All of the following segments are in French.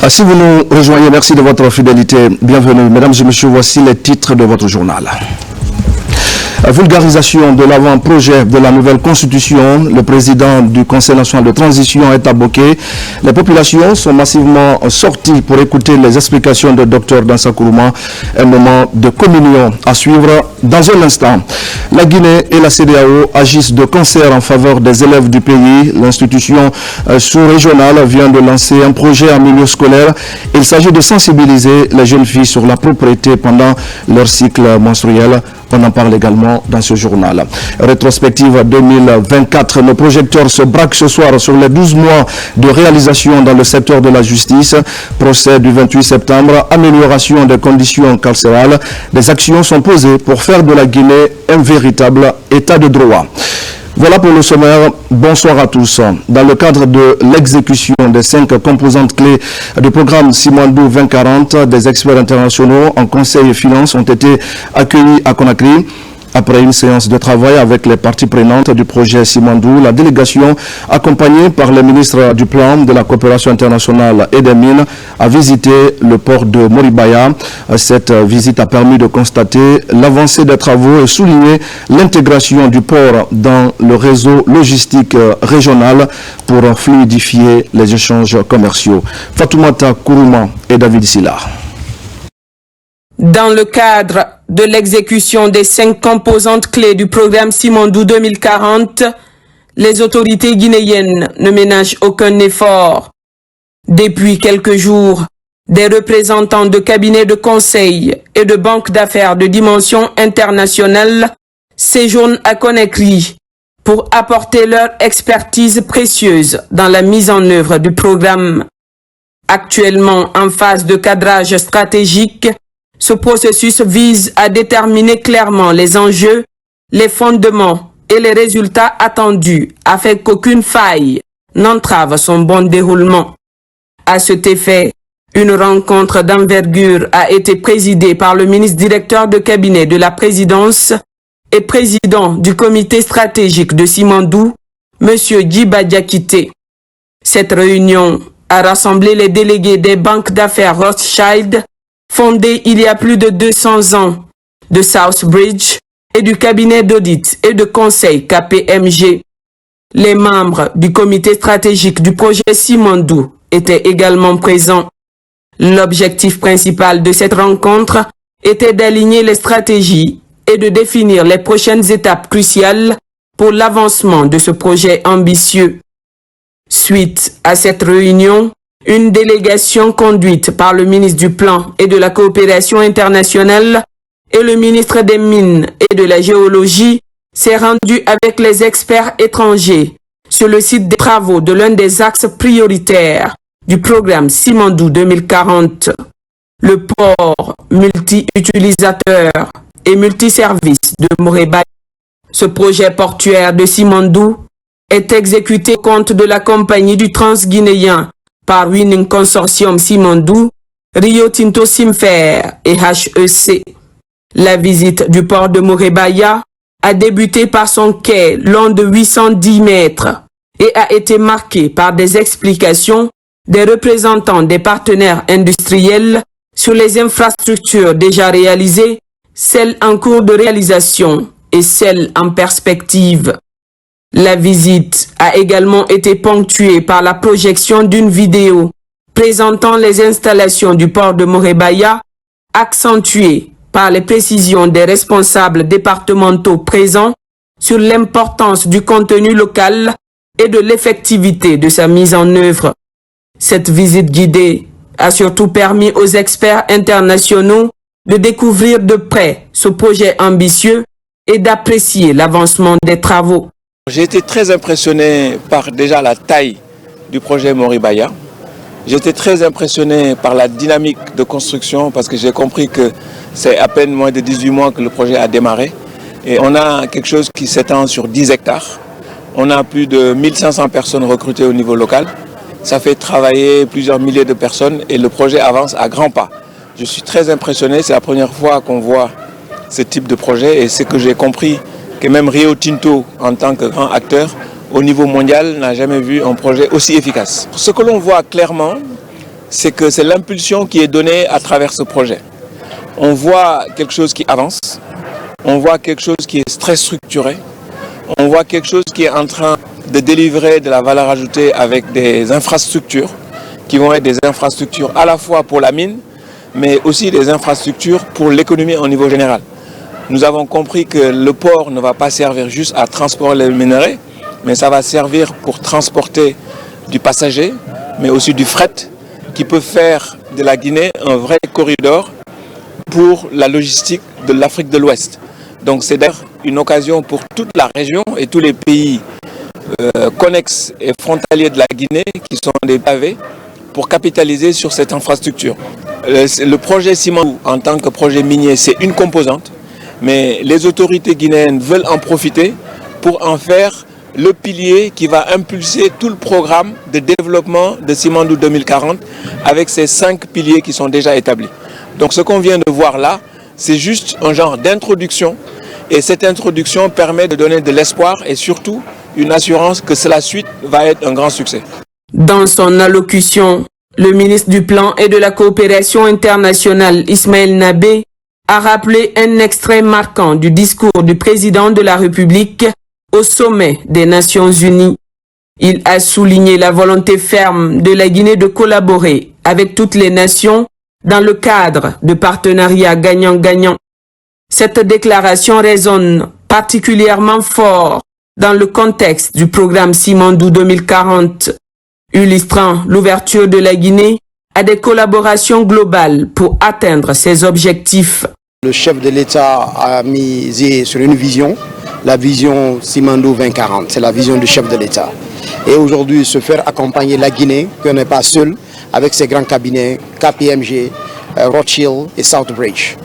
Si vous nous rejoignez, merci de votre fidélité. Bienvenue. Mesdames et messieurs, voici les titres de votre journal. Vulgarisation de l'avant-projet de la nouvelle constitution. Le président du Conseil national de transition est à Boké. Les populations sont massivement sorties pour écouter les explications de Dr Dansa Kourouma. Un moment de communion à suivre dans un instant. La Guinée et la CEDEAO agissent de concert en faveur des élèves du pays. L'institution sous-régionale vient de lancer un projet en milieu scolaire. Il s'agit de sensibiliser les jeunes filles sur la propriété pendant leur cycle menstruel. On en parle également dans ce journal. Rétrospective 2024, nos projecteurs se braquent ce soir sur les 12 mois de réalisation dans le secteur de la justice. Procès du 28 septembre, amélioration des conditions carcérales. Des actions sont posées pour faire de la Guinée un véritable état de droit. Voilà pour le sommaire. Bonsoir à tous. Dans le cadre de l'exécution des 5 composantes clés du programme Simandou 2040, des experts internationaux en conseil et finances ont été accueillis à Conakry. Après une séance de travail avec les parties prenantes du projet Simandou, la délégation, accompagnée par le ministre du Plan, de la coopération internationale et des mines, a visité le port de Moribaya. Cette visite a permis de constater l'avancée des travaux et souligner l'intégration du port dans le réseau logistique régional pour fluidifier les échanges commerciaux. Fatoumata Kourouma et David Silla. Dans le cadre de l'exécution des 5 composantes clés du programme Simandou 2040, les autorités guinéennes ne ménagent aucun effort. Depuis quelques jours, des représentants de cabinets de conseil et de banques d'affaires de dimension internationale séjournent à Conakry pour apporter leur expertise précieuse dans la mise en œuvre du programme. Actuellement en phase de cadrage stratégique, ce processus vise à déterminer clairement les enjeux, les fondements et les résultats attendus afin qu'aucune faille n'entrave son bon déroulement. À cet effet, une rencontre d'envergure a été présidée par le ministre directeur de cabinet de la présidence et président du comité stratégique de Simandou, M. Djiba Diakité. Cette réunion a rassemblé les délégués des banques d'affaires Rothschild, fondé il y a plus de 200 ans, de Southbridge et du cabinet d'audit et de conseil KPMG. Les membres du comité stratégique du projet Simandou étaient également présents. L'objectif principal de cette rencontre était d'aligner les stratégies et de définir les prochaines étapes cruciales pour l'avancement de ce projet ambitieux. Suite à cette réunion, une délégation conduite par le ministre du Plan et de la coopération internationale et le ministre des Mines et de la Géologie s'est rendue avec les experts étrangers sur le site des travaux de l'un des axes prioritaires du programme Simandou 2040, le port multi-utilisateur et multiservice de Moribaya. Ce projet portuaire de Simandou est exécuté au compte de la compagnie du Transguinéen par Winning Consortium Simandou, Rio Tinto Simfer et HEC. La visite du port de Moribaya a débuté par son quai long de 810 mètres et a été marquée par des explications des représentants des partenaires industriels sur les infrastructures déjà réalisées, celles en cours de réalisation et celles en perspective. La visite a également été ponctuée par la projection d'une vidéo présentant les installations du port de Moribaya, accentuée par les précisions des responsables départementaux présents sur l'importance du contenu local et de l'effectivité de sa mise en œuvre. Cette visite guidée a surtout permis aux experts internationaux de découvrir de près ce projet ambitieux et d'apprécier l'avancement des travaux. J'ai été très impressionné par déjà la taille du projet Moribaya. J'ai été très impressionné par la dynamique de construction parce que j'ai compris que c'est à peine moins de 18 mois que le projet a démarré. Et on a quelque chose qui s'étend sur 10 hectares. On a plus de 1500 personnes recrutées au niveau local. Ça fait travailler plusieurs milliers de personnes et le projet avance à grands pas. Je suis très impressionné, c'est la première fois qu'on voit ce type de projet et c'est que j'ai compris que même Rio Tinto, en tant que grand acteur, au niveau mondial, n'a jamais vu un projet aussi efficace. Ce que l'on voit clairement, c'est que c'est l'impulsion qui est donnée à travers ce projet. On voit quelque chose qui avance, on voit quelque chose qui est très structuré, on voit quelque chose qui est en train de délivrer de la valeur ajoutée avec des infrastructures qui vont être des infrastructures à la fois pour la mine, mais aussi des infrastructures pour l'économie au niveau général. Nous avons compris que le port ne va pas servir juste à transporter les minerais, mais ça va servir pour transporter du passager, mais aussi du fret, qui peut faire de la Guinée un vrai corridor pour la logistique de l'Afrique de l'Ouest. Donc c'est d'ailleurs une occasion pour toute la région et tous les pays connexes et frontaliers de la Guinée qui sont des pavés pour capitaliser sur cette infrastructure. Le projet Simandou en tant que projet minier, c'est une composante, mais les autorités guinéennes veulent en profiter pour en faire le pilier qui va impulser tout le programme de développement de Simandou 2040 avec ces 5 piliers qui sont déjà établis. Donc ce qu'on vient de voir là, c'est juste un genre d'introduction et cette introduction permet de donner de l'espoir et surtout une assurance que la suite va être un grand succès. Dans son allocution, le ministre du Plan et de la Coopération internationale, Ismaël Nabé, a rappelé un extrait marquant du discours du président de la République au sommet des Nations Unies. Il a souligné la volonté ferme de la Guinée de collaborer avec toutes les nations dans le cadre de partenariats gagnant-gagnant. Cette déclaration résonne particulièrement fort dans le contexte du programme Simandou 2040, illustrant l'ouverture de la Guinée à des collaborations globales pour atteindre ses objectifs. Le chef de l'État a misé sur une vision, la vision Simandou 2040, c'est la vision du chef de l'État. Et aujourd'hui, se faire accompagner la Guinée, qu'on n'est pas seul, avec ses grands cabinets, KPMG, Rothschild et Southbridge.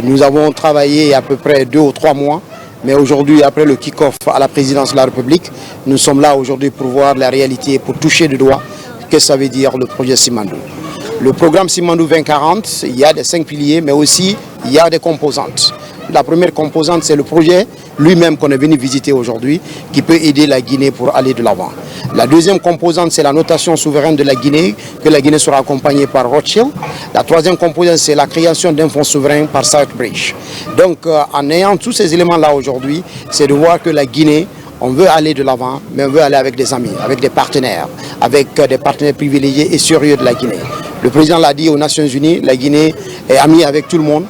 Nous avons travaillé il y a à peu près 2 ou 3 mois, mais aujourd'hui, après le kick-off à la présidence de la République, nous sommes là aujourd'hui pour voir la réalité, pour toucher du doigt ce que ça veut dire le projet Simandou. Le programme Simandou 2040, il y a des 5 piliers, mais aussi il y a des composantes. La première composante, c'est le projet lui-même qu'on est venu visiter aujourd'hui, qui peut aider la Guinée pour aller de l'avant. La deuxième composante, c'est la notation souveraine de la Guinée, que la Guinée sera accompagnée par Rothschild. La troisième composante, c'est la création d'un fonds souverain par Southbridge. Donc, en ayant tous ces éléments-là aujourd'hui, c'est de voir que la Guinée, on veut aller de l'avant, mais on veut aller avec des amis, avec des partenaires privilégiés et sérieux de la Guinée. Le président l'a dit aux Nations Unies, la Guinée est amie avec tout le monde.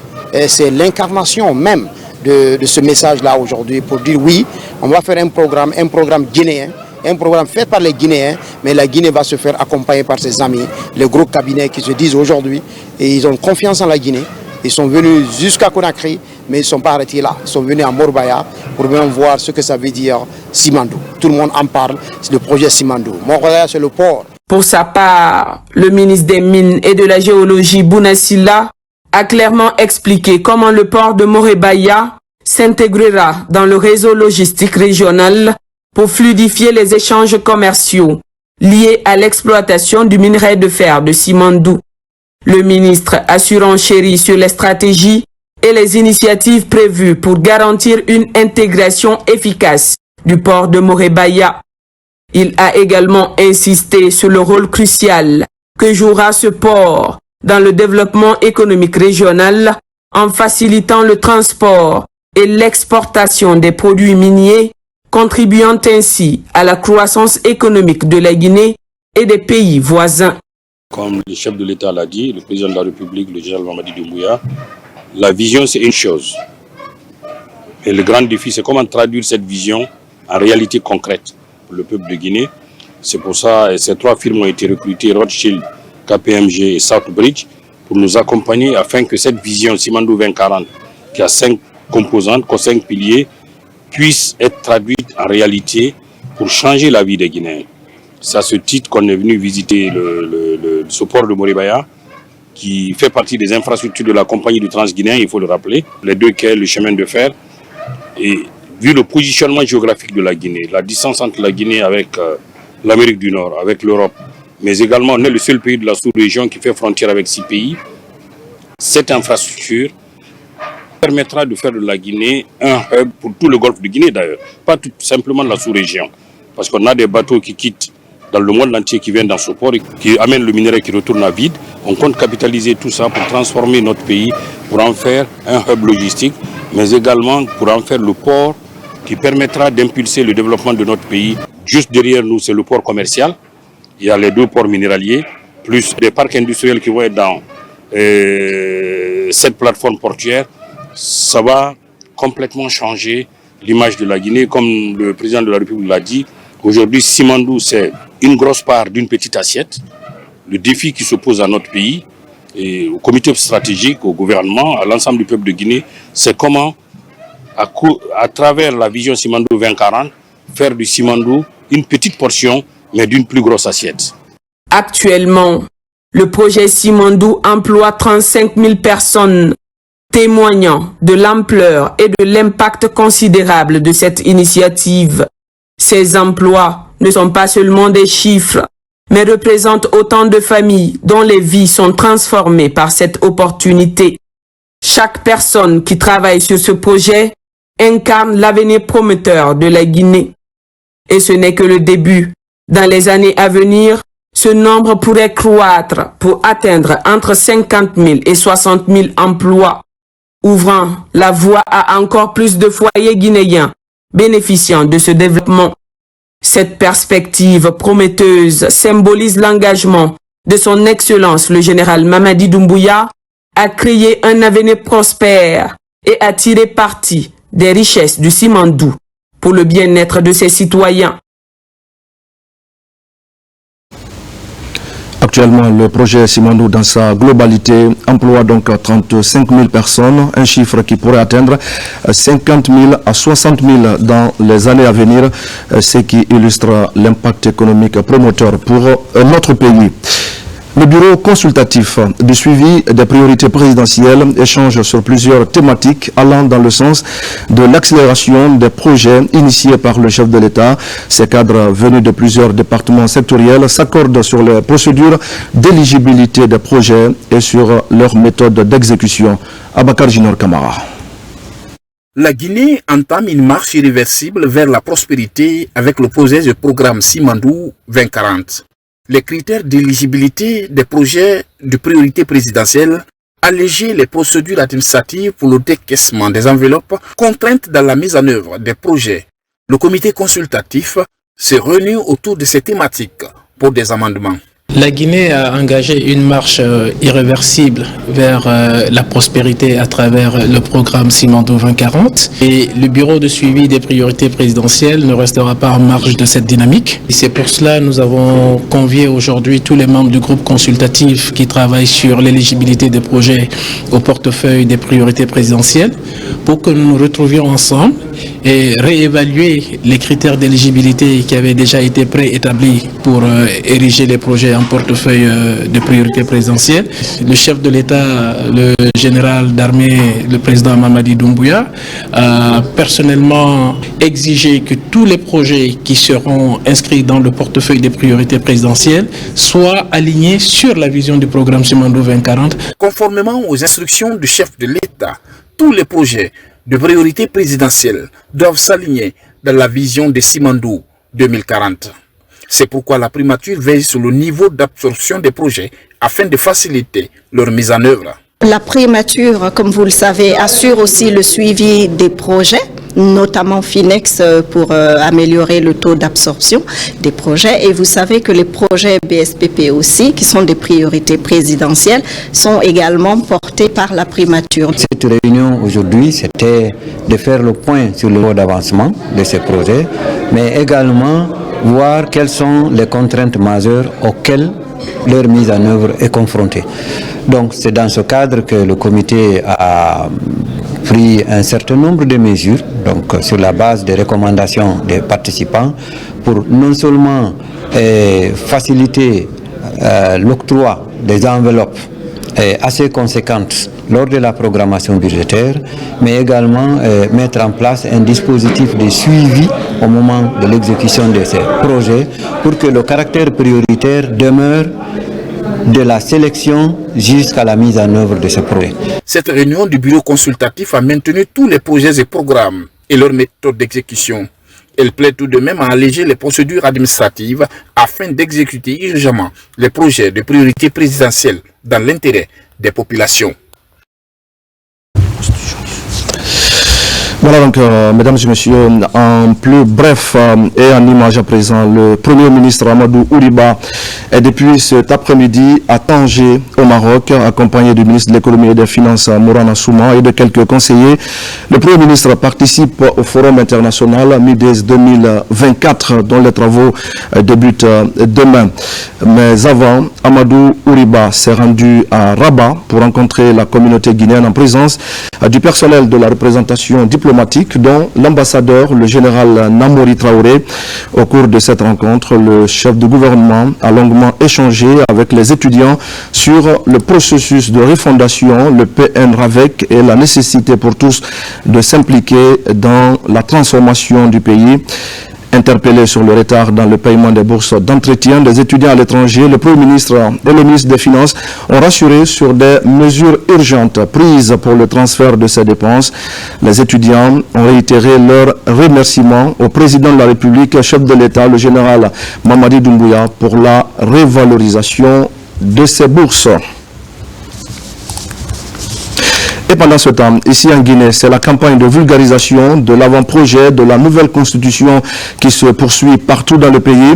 C'est l'incarnation même de ce message-là aujourd'hui pour dire oui, on va faire un programme guinéen, un programme fait par les Guinéens, mais la Guinée va se faire accompagner par ses amis, les gros cabinets qui se disent aujourd'hui, et ils ont confiance en la Guinée. Ils sont venus jusqu'à Conakry, mais ils ne sont pas arrêtés là. Ils sont venus à Morbaya pour bien voir ce que ça veut dire Simandou. Tout le monde en parle, c'est le projet Simandou. Morbaya, c'est le port. Pour sa part, le ministre des Mines et de la Géologie, Bouna Sylla, a clairement expliqué comment le port de Morebaya s'intégrera dans le réseau logistique régional pour fluidifier les échanges commerciaux liés à l'exploitation du minerai de fer de Simandou. Le ministre a surenchéri sur les stratégies et les initiatives prévues pour garantir une intégration efficace du port de Morebaya. Il a également insisté sur le rôle crucial que jouera ce port dans le développement économique régional en facilitant le transport et l'exportation des produits miniers, contribuant ainsi à la croissance économique de la Guinée et des pays voisins. Comme le chef de l'État l'a dit, le président de la République, le général Mamadi Doumbouya, la vision c'est une chose. Et le grand défi c'est comment traduire cette vision en réalité concrète pour le peuple de Guinée. C'est pour ça que ces 3 firmes ont été recrutées, Rothschild, KPMG et Southbridge, pour nous accompagner afin que cette vision Simandou 2040, qui a 5 composantes, 5 piliers, puisse être traduite en réalité pour changer la vie des Guinéens. C'est à ce titre qu'on est venu visiter ce port de Morebaya, qui fait partie des infrastructures de la compagnie du Transguinéen, il faut le rappeler, les 2 quais, le chemin de fer. Et vu le positionnement géographique de la Guinée, la distance entre la Guinée avec l'Amérique du Nord, avec l'Europe, mais également on est le seul pays de la sous-région qui fait frontière avec 6 pays, cette infrastructure permettra de faire de la Guinée un hub pour tout le golfe de Guinée d'ailleurs, pas tout simplement la sous-région. Parce qu'on a des bateaux qui quittent dans le monde entier qui viennent dans ce port et qui amènent le minerai qui retourne à vide. On compte capitaliser tout ça pour transformer notre pays, pour en faire un hub logistique, mais également pour en faire le port qui permettra d'impulser le développement de notre pays. Juste derrière nous, c'est le port commercial. Il y a les 2 ports minéraliers, plus des parcs industriels qui vont être dans cette plateforme portuaire. Ça va complètement changer l'image de la Guinée. Comme le président de la République l'a dit, aujourd'hui, Simandou, c'est une grosse part d'une petite assiette. Le défi qui se pose à notre pays, et au comité stratégique, au gouvernement, à l'ensemble du peuple de Guinée, c'est comment, à travers la vision Simandou 2040, faire du Simandou une petite portion, mais d'une plus grosse assiette. Actuellement, le projet Simandou emploie 35 000 personnes, témoignant de l'ampleur et de l'impact considérable de cette initiative. Ces emplois ne sont pas seulement des chiffres, mais représentent autant de familles dont les vies sont transformées par cette opportunité. Chaque personne qui travaille sur ce projet incarne l'avenir prometteur de la Guinée. Et ce n'est que le début. Dans les années à venir, ce nombre pourrait croître pour atteindre entre 50 000 et 60 000 emplois, ouvrant la voie à encore plus de foyers guinéens bénéficiant de ce développement. Cette perspective prometteuse symbolise l'engagement de son Excellence le général Mamadi Doumbouya à créer un avenir prospère et à tirer parti des richesses du Simandou pour le bien-être de ses citoyens. Actuellement, le projet Simandou dans sa globalité emploie donc 35 000 personnes, un chiffre qui pourrait atteindre 50 000 à 60 000 dans les années à venir, ce qui illustre l'impact économique promoteur pour notre pays. Le bureau consultatif du suivi des priorités présidentielles échange sur plusieurs thématiques allant dans le sens de l'accélération des projets initiés par le chef de l'État. Ces cadres venus de plusieurs départements sectoriels s'accordent sur les procédures d'éligibilité des projets et sur leur méthode d'exécution. Abakar Junior Kamara. La Guinée entame une marche irréversible vers la prospérité avec le projet du programme Simandou 2040. Les critères d'éligibilité des projets de priorité présidentielle, alléger les procédures administratives pour le décaissement des enveloppes, contraintes dans la mise en œuvre des projets. Le comité consultatif s'est réuni autour de ces thématiques pour des amendements. La Guinée a engagé une marche irréversible vers la prospérité à travers le programme Simandou 2040 et le bureau de suivi des priorités présidentielles ne restera pas en marge de cette dynamique. Et c'est pour cela que nous avons convié aujourd'hui tous les membres du groupe consultatif qui travaillent sur l'éligibilité des projets au portefeuille des priorités présidentielles pour que nous nous retrouvions ensemble et réévaluer les critères d'éligibilité qui avaient déjà été préétablis pour ériger les projets en portefeuille de priorité présidentielle. Le chef de l'État, le général d'armée, le président Mamadi Doumbouya, a personnellement exigé que tous les projets qui seront inscrits dans le portefeuille des priorités présidentielles soient alignés sur la vision du programme Simandou 2040. Conformément aux instructions du chef de l'État, tous les projets de priorité présidentielle doivent s'aligner dans la vision de Simandou 2040. C'est pourquoi la primature veille sur le niveau d'absorption des projets afin de faciliter leur mise en œuvre. La primature, comme vous le savez, assure aussi le suivi des projets, notamment Finex pour améliorer le taux d'absorption des projets. Et vous savez que les projets BSPP aussi, qui sont des priorités présidentielles, sont également portés par la primature. Cette réunion aujourd'hui, c'était de faire le point sur le niveau d'avancement de ces projets, mais également voir quelles sont les contraintes majeures auxquelles leur mise en œuvre est confrontée. Donc c'est dans ce cadre que le comité a pris un certain nombre de mesures, donc sur la base des recommandations des participants, pour non seulement faciliter l'octroi des enveloppes assez conséquentes lors de la programmation budgétaire, mais également mettre en place un dispositif de suivi au moment de l'exécution de ces projets pour que le caractère prioritaire demeure de la sélection jusqu'à la mise en œuvre de ces projets. Cette réunion du bureau consultatif a maintenu tous les projets et programmes et leurs méthodes d'exécution. Elle plaide tout de même à alléger les procédures administratives afin d'exécuter urgemment les projets de priorité présidentielle dans l'intérêt des populations. Voilà donc, mesdames et messieurs, en plus bref et en image à présent, le Premier ministre Amadou Ouriba est depuis cet après-midi à Tanger, au Maroc, accompagné du ministre de l'économie et des finances, Mourana Souma, et de quelques conseillers. Le Premier ministre participe au Forum international Midès 2024, dont les travaux débutent demain. Mais avant, Amadou Ouriba s'est rendu à Rabat pour rencontrer la communauté guinéenne en présence du personnel de la représentation diplomatique, dont l'ambassadeur, le général Namori Traoré. Au cours de cette rencontre, le chef du gouvernement a longuement échangé avec les étudiants sur le processus de refondation, le PN-RAVEC et la nécessité pour tous de s'impliquer dans la transformation du pays. Interpellé sur le retard dans le paiement des bourses d'entretien des étudiants à l'étranger, le Premier ministre et le ministre des Finances ont rassuré sur des mesures urgentes prises pour le transfert de ces dépenses. Les étudiants ont réitéré leur remerciement au président de la République, chef de l'État, le général Mamadi Doumbouya, pour la revalorisation de ces bourses. Et pendant ce temps, ici en Guinée, c'est la campagne de vulgarisation de l'avant-projet de la nouvelle constitution qui se poursuit partout dans le pays.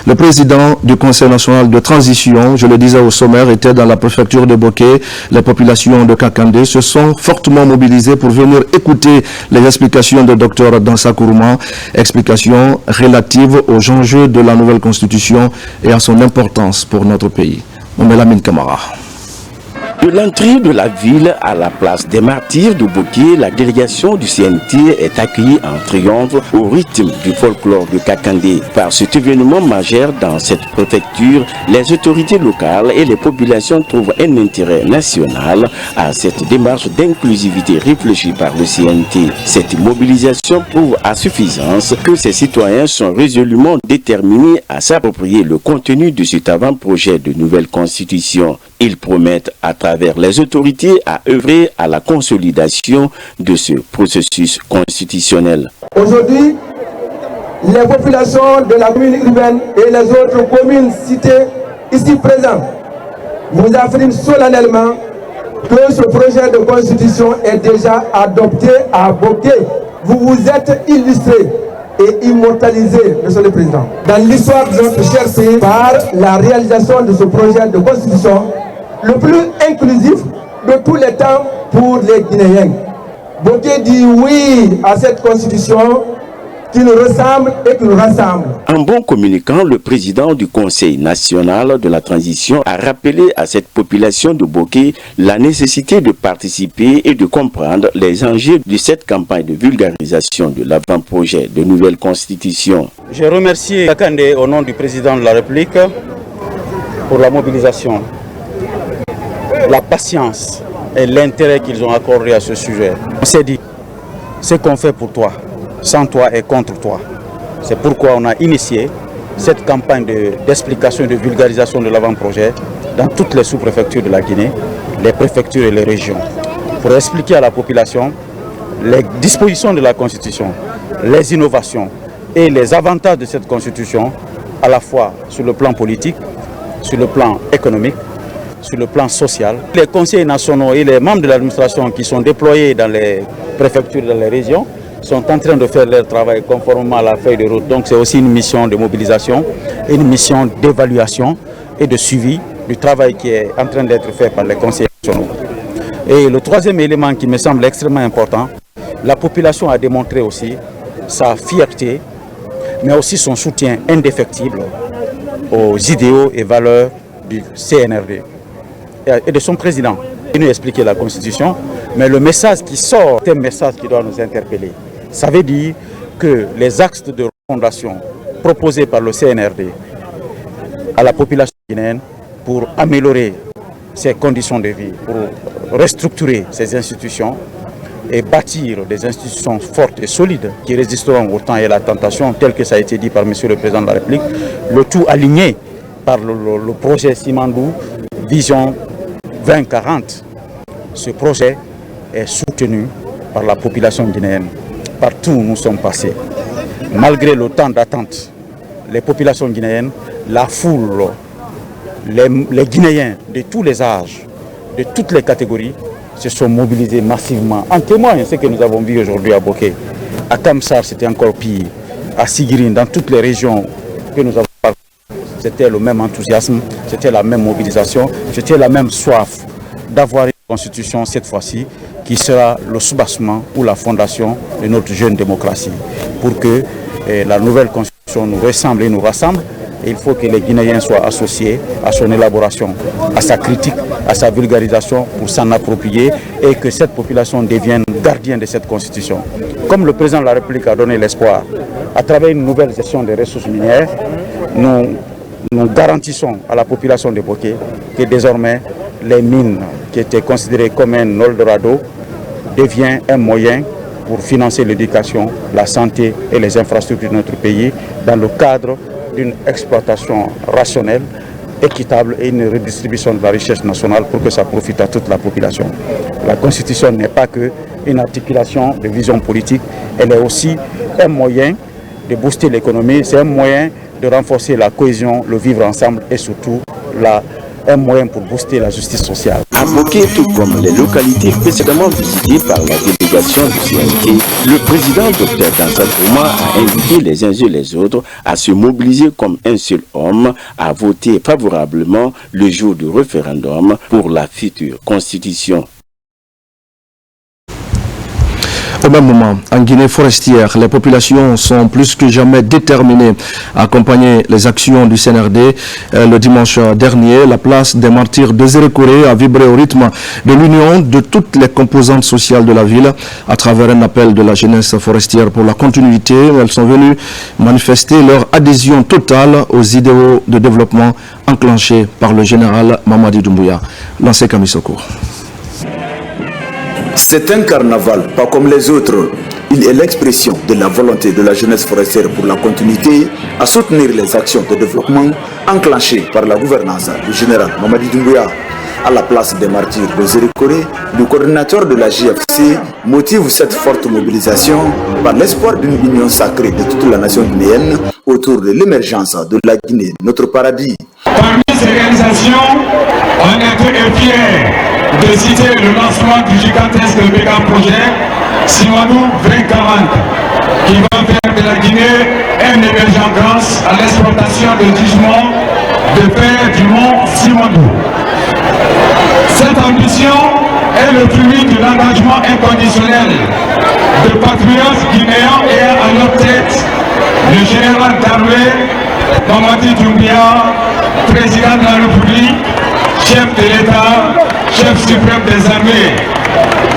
Le président du Conseil national de transition, je le disais au sommaire, était dans la préfecture de Boké. Les populations de Kakandé se sont fortement mobilisées pour venir écouter les explications de Dr Dansa Kourouma, explications relatives aux enjeux de la nouvelle constitution et à son importance pour notre pays. Momelamine Kamara. De l'entrée de la ville à la place des martyrs de Boké, la délégation du CNT est accueillie en triomphe au rythme du folklore de Kakandé. Par cet événement majeur dans cette préfecture, les autorités locales et les populations trouvent un intérêt national à cette démarche d'inclusivité réfléchie par le CNT. Cette mobilisation prouve à suffisance que ces citoyens sont résolument déterminés à s'approprier le contenu de cet avant-projet de nouvelle constitution. Ils promettent à travers les autorités à œuvrer à la consolidation de ce processus constitutionnel. Aujourd'hui, les populations de la commune urbaine et les autres communes citées ici présentes vous affirment solennellement que ce projet de constitution est déjà adopté à Boké. Vous vous êtes illustré et immortalisé, Monsieur le Président, dans l'histoire de notre cher pays par la réalisation de ce projet de constitution le plus inclusif de tous les temps pour les Guinéens. Boké dit oui à cette constitution qui nous ressemble et qui nous rassemble. En bon communicant, le président du Conseil national de la transition a rappelé à cette population de Boké la nécessité de participer et de comprendre les enjeux de cette campagne de vulgarisation de l'avant-projet de nouvelle constitution. Je remercie Kakandé au nom du président de la République pour la mobilisation, la patience et l'intérêt qu'ils ont accordé à ce sujet. On s'est dit, ce qu'on fait pour toi, sans toi et contre toi. C'est pourquoi on a initié cette campagne d'explication et de vulgarisation de l'avant-projet dans toutes les sous-préfectures de la Guinée, les préfectures et les régions, pour expliquer à la population les dispositions de la Constitution, les innovations et les avantages de cette Constitution, à la fois sur le plan politique, sur le plan économique, sur le plan social. Les conseillers nationaux et les membres de l'administration qui sont déployés dans les préfectures et dans les régions sont en train de faire leur travail conformément à la feuille de route. Donc c'est aussi une mission de mobilisation, une mission d'évaluation et de suivi du travail qui est en train d'être fait par les conseillers nationaux. Et le troisième élément qui me semble extrêmement important, la population a démontré aussi sa fierté, mais aussi son soutien indéfectible aux idéaux et valeurs du CNRD et de son président. Il nous expliquer la Constitution, mais le message qui sort est un message qui doit nous interpeller. Ça veut dire que les axes de refondation proposés par le CNRD à la population guinéenne pour améliorer ses conditions de vie, pour restructurer ses institutions et bâtir des institutions fortes et solides qui résisteront au temps et à la tentation, tel que ça a été dit par M. le Président de la République, le tout aligné par le projet Simandou, Vision 2040. Ce projet est soutenu par la population guinéenne, partout où nous sommes passés. Malgré le temps d'attente, les populations guinéennes, la foule, les Guinéens de tous les âges, de toutes les catégories, se sont mobilisés massivement. En témoigne ce que nous avons vu aujourd'hui à Boké. À Kamsar, c'était encore pire. À Sigirine, dans toutes les régions que nous avons parcouru, c'était le même enthousiasme, c'était la même mobilisation, c'était la même soif d'avoir une constitution cette fois-ci qui sera le soubassement ou la fondation de notre jeune démocratie. Pour que la nouvelle constitution nous ressemble et nous rassemble, il faut que les Guinéens soient associés à son élaboration, à sa critique, à sa vulgarisation pour s'en approprier et que cette population devienne gardien de cette constitution. Comme le président de la République a donné l'espoir, à travers une nouvelle gestion des ressources minières, nous garantissons à la population de Boké que désormais les mines qui étaient considérées comme un Eldorado deviennent un moyen pour financer l'éducation, la santé et les infrastructures de notre pays dans le cadre d'une exploitation rationnelle, équitable et une redistribution de la richesse nationale pour que ça profite à toute la population. La Constitution n'est pas qu'une articulation de vision politique, elle est aussi un moyen de booster l'économie, c'est un moyen de renforcer la cohésion, le vivre ensemble et surtout un moyen pour booster la justice sociale. À Boké, tout comme les localités précédemment visitées par la délégation du CNT, le président Dr Dansa Kourouma a invité les uns et les autres à se mobiliser comme un seul homme, à voter favorablement le jour du référendum pour la future constitution. Au même moment, en Guinée forestière, les populations sont plus que jamais déterminées à accompagner les actions du CNRD. Le dimanche dernier, la place des martyrs de Zérékoré a vibré au rythme de l'union de toutes les composantes sociales de la ville à travers un appel de la jeunesse forestière pour la continuité. Elles sont venues manifester leur adhésion totale aux idéaux de développement enclenchés par le général Mamadi Doumbouya. Lancé Kamisoko. C'est un carnaval, pas comme les autres. Il est l'expression de la volonté de la jeunesse forestière pour la continuité à soutenir les actions de développement enclenchées par la gouvernance du général Mamadi Doumbouya. À la place des martyrs de Zérékoré, le coordinateur de la JFC motive cette forte mobilisation par l'espoir d'une union sacrée de toute la nation guinéenne autour de l'émergence de la Guinée, notre paradis. Parmi ces réalisations, on est fiers de citer le lancement du gigantesque méga projet Simandou 2040 qui va faire de la Guinée un émergent grâce à l'exploitation de gisements de fer du mont Simandou. Cette ambition est le fruit de l'engagement inconditionnel de patriotes guinéens ayant à leur tête le général d'armée Mamadi Doumbouya, président de la République, chef de l'État, chef suprême des armées,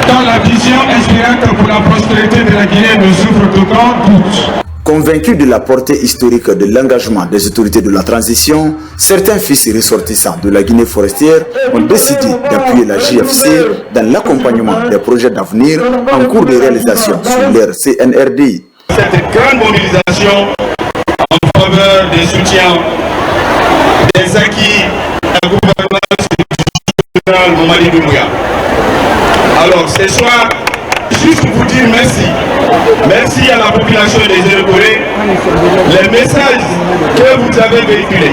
dont la vision inspirante pour la prospérité de la Guinée ne souffre d'aucun doute. Convaincus de la portée historique de l'engagement des autorités de la transition, certains fils ressortissants de la Guinée forestière ont décidé d'appuyer la JFC dans l'accompagnement des projets d'avenir en cours de réalisation sous l'ère CNRD. Cette grande mobilisation en faveur des soutiens des acquis de la gouvernance du général Mamadi Doumbouya. Alors ce soir, juste pour vous dire merci. Merci à la population des Zérékoré. Les messages que vous avez véhiculés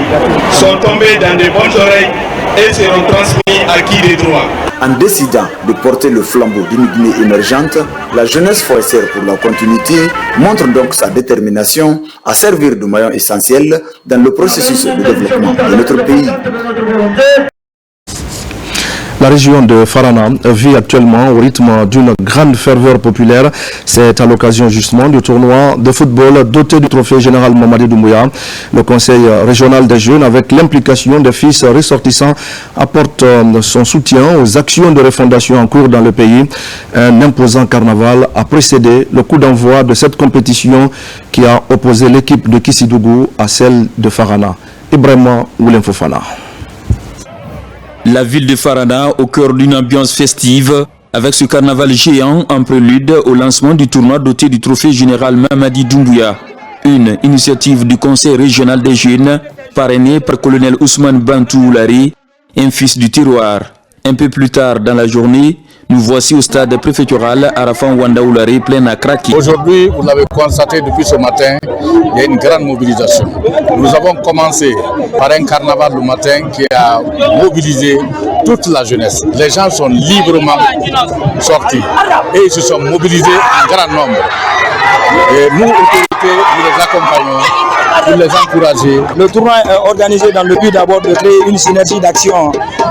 sont tombés dans de bonnes oreilles et seront transmis à qui des droits. En décidant de porter le flambeau d'une Guinée émergente, la jeunesse forestière pour la continuité montre donc sa détermination à servir de maillon essentiel dans le processus de développement de notre pays. La région de Farana vit actuellement au rythme d'une grande ferveur populaire. C'est à l'occasion justement du tournoi de football doté du trophée général Mamadi Doumbouya. Le conseil régional des jeunes, avec l'implication des fils ressortissants, apporte son soutien aux actions de refondation en cours dans le pays. Un imposant carnaval a précédé le coup d'envoi de cette compétition qui a opposé l'équipe de Kissidougou à celle de Farana. Ibrahima Oulem Fofana. La ville de Farana au cœur d'une ambiance festive avec ce carnaval géant en prélude au lancement du tournoi doté du trophée général Mamadi Doumbouya. Une initiative du conseil régional des jeunes parrainée par colonel Ousmane Bantou Oulari, un fils du terroir. Un peu plus tard dans la journée, Nous voici au stade préfectoral Arafan Wandaoulari, plein à craquer. Aujourd'hui, vous l'avez constaté depuis ce matin, il y a une grande mobilisation. Nous avons commencé par un carnaval le matin qui a mobilisé toute la jeunesse. Les gens sont librement sortis et ils se sont mobilisés en grand nombre. Et nous, autorités, nous les accompagnons, nous les encourager. Le tournoi est organisé dans le but d'abord de créer une synergie d'action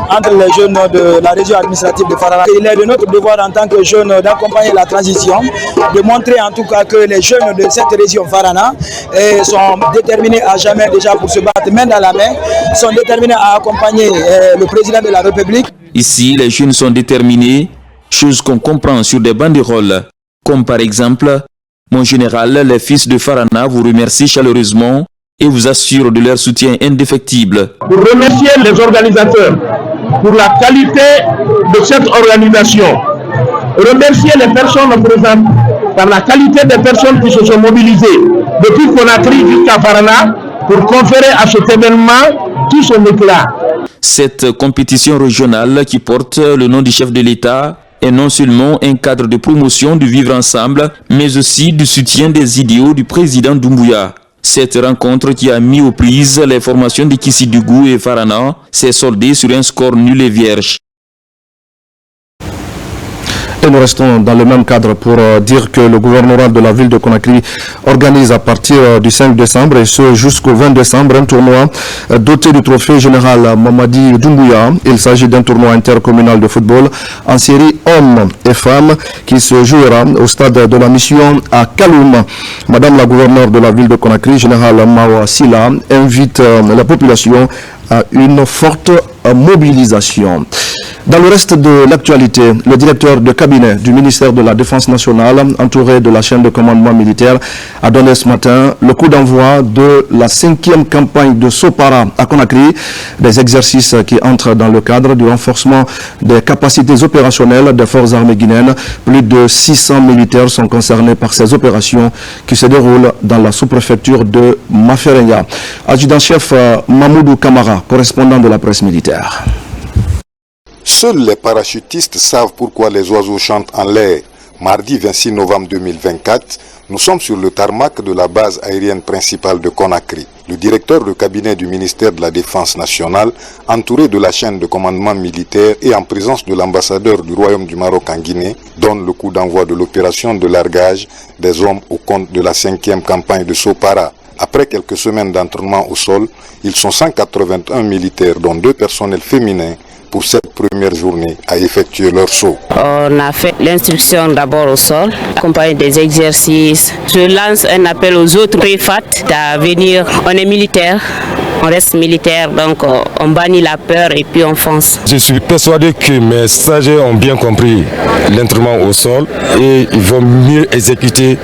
entre les jeunes de la région administrative de Farana. Il est de notre devoir en tant que jeunes d'accompagner la transition, de montrer en tout cas que les jeunes de cette région Farana sont déterminés à jamais déjà pour se battre main dans la main, sont déterminés à accompagner le président de la République. Ici, les jeunes sont déterminés, chose qu'on comprend sur des banderoles, comme par exemple « Mon général, les fils de Farana vous remercient chaleureusement et vous assurent de leur soutien indéfectible. » Pour remercier les organisateurs pour la qualité de cette organisation, remercier les personnes présentes par la qualité des personnes qui se sont mobilisées depuis Conakry jusqu'à Farana pour conférer à cet événement tout son éclat. Cette compétition régionale qui porte le nom du chef de l'État est non seulement un cadre de promotion du vivre ensemble, mais aussi du soutien des idéaux du président Doumbouya. Cette rencontre qui a mis aux prises les formations de Kissidougou et Farana s'est soldée sur un score nul et vierge. Et nous restons dans le même cadre pour dire que le gouvernement de la ville de Conakry organise à partir du 5 décembre et ce jusqu'au 20 décembre un tournoi doté du trophée général Mamadi Doumbouya. Il s'agit d'un tournoi intercommunal de football en série hommes et femmes qui se jouera au stade de la mission à Kaloum. Madame la gouverneure de la ville de Conakry, général Mawa Silla, invite la population à une forte mobilisation. Dans le reste de l'actualité, le directeur de cabinet du ministère de la Défense nationale, entouré de la chaîne de commandement militaire, a donné ce matin le coup d'envoi de la 5e campagne de Sopara à Conakry, des exercices qui entrent dans le cadre du renforcement des capacités opérationnelles des forces armées guinéennes. Plus de 600 militaires sont concernés par ces opérations qui se déroulent dans la sous-préfecture de Mafereya. Adjudant-chef Mamoudou Kamara, correspondant de la presse militaire. Seuls les parachutistes savent pourquoi les oiseaux chantent en l'air. Mardi 26 novembre 2024, nous sommes sur le tarmac de la base aérienne principale de Conakry. Le directeur de cabinet du ministère de la Défense nationale, entouré de la chaîne de commandement militaire et en présence de l'ambassadeur du Royaume du Maroc en Guinée, donne le coup d'envoi de l'opération de largage des hommes au compte de la 5e campagne de Sopara. Après quelques semaines d'entraînement au sol, ils sont 181 militaires, dont 2 personnels féminins, pour cette première journée à effectuer leur saut. On a fait l'instruction d'abord au sol, accompagné des exercices. Je lance un appel aux autres préfats à venir. On est militaire, on reste militaire, donc on bannit la peur et puis on fonce. Je suis persuadé que mes stagiaires ont bien compris l'entraînement au sol et ils vont mieux exécuter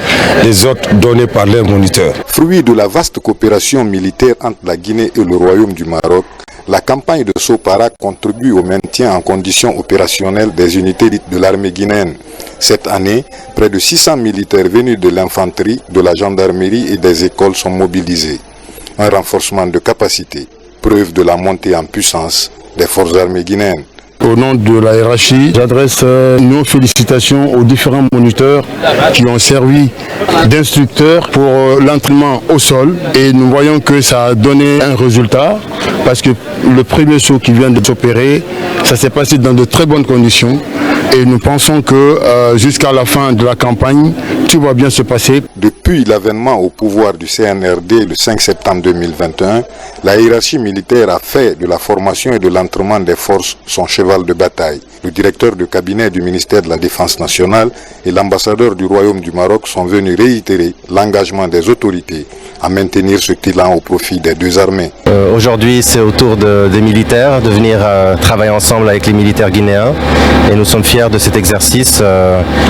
les ordres donnés par leurs moniteurs. Fruit de la vaste coopération militaire entre la Guinée et le Royaume du Maroc, la campagne de Sopara contribue au maintien en conditions opérationnelles des unités de l'armée guinéenne. Cette année, près de 600 militaires venus de l'infanterie, de la gendarmerie et des écoles sont mobilisés. Un renforcement de capacité, preuve de la montée en puissance des forces armées guinéennes. Au nom de la hiérarchie, j'adresse nos félicitations aux différents moniteurs qui ont servi d'instructeurs pour l'entraînement au sol. Et nous voyons que ça a donné un résultat parce que le premier saut qui vient de s'opérer, ça s'est passé dans de très bonnes conditions. Et nous pensons que jusqu'à la fin de la campagne, tout va bien se passer. Depuis l'avènement au pouvoir du CNRD le 5 septembre 2021, la hiérarchie militaire a fait de la formation et de l'entraînement des forces son cheval de bataille. Le directeur de cabinet du ministère de la Défense nationale et l'ambassadeur du Royaume du Maroc sont venus réitérer l'engagement des autorités à maintenir ce élan au profit des deux armées. Aujourd'hui, c'est au tour des militaires de venir travailler ensemble avec les militaires guinéens et nous sommes fiers de cet exercice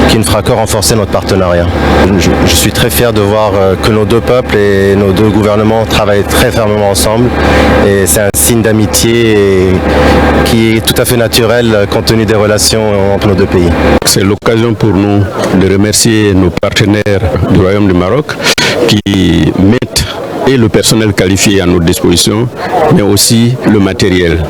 qui ne fera que renforcer notre partenariat. Je suis très fier de voir que nos deux peuples et nos deux gouvernements travaillent très fermement ensemble et c'est un signe d'amitié qui est tout à fait naturel compte tenu des relations entre nos deux pays. C'est l'occasion pour nous de remercier nos partenaires du Royaume du Maroc qui mettent et le personnel qualifié à notre disposition, mais aussi le matériel.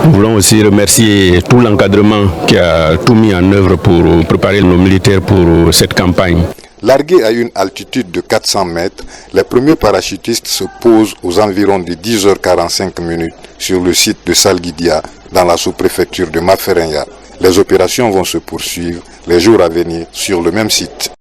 Nous voulons aussi remercier tout l'encadrement qui a tout mis en œuvre pour préparer nos militaires pour cette campagne. Largués à une altitude de 400 mètres, les premiers parachutistes se posent aux environs de 10h45 sur le site de Salguidia, dans la sous-préfecture de Maferenya. Les opérations vont se poursuivre les jours à venir sur le même site.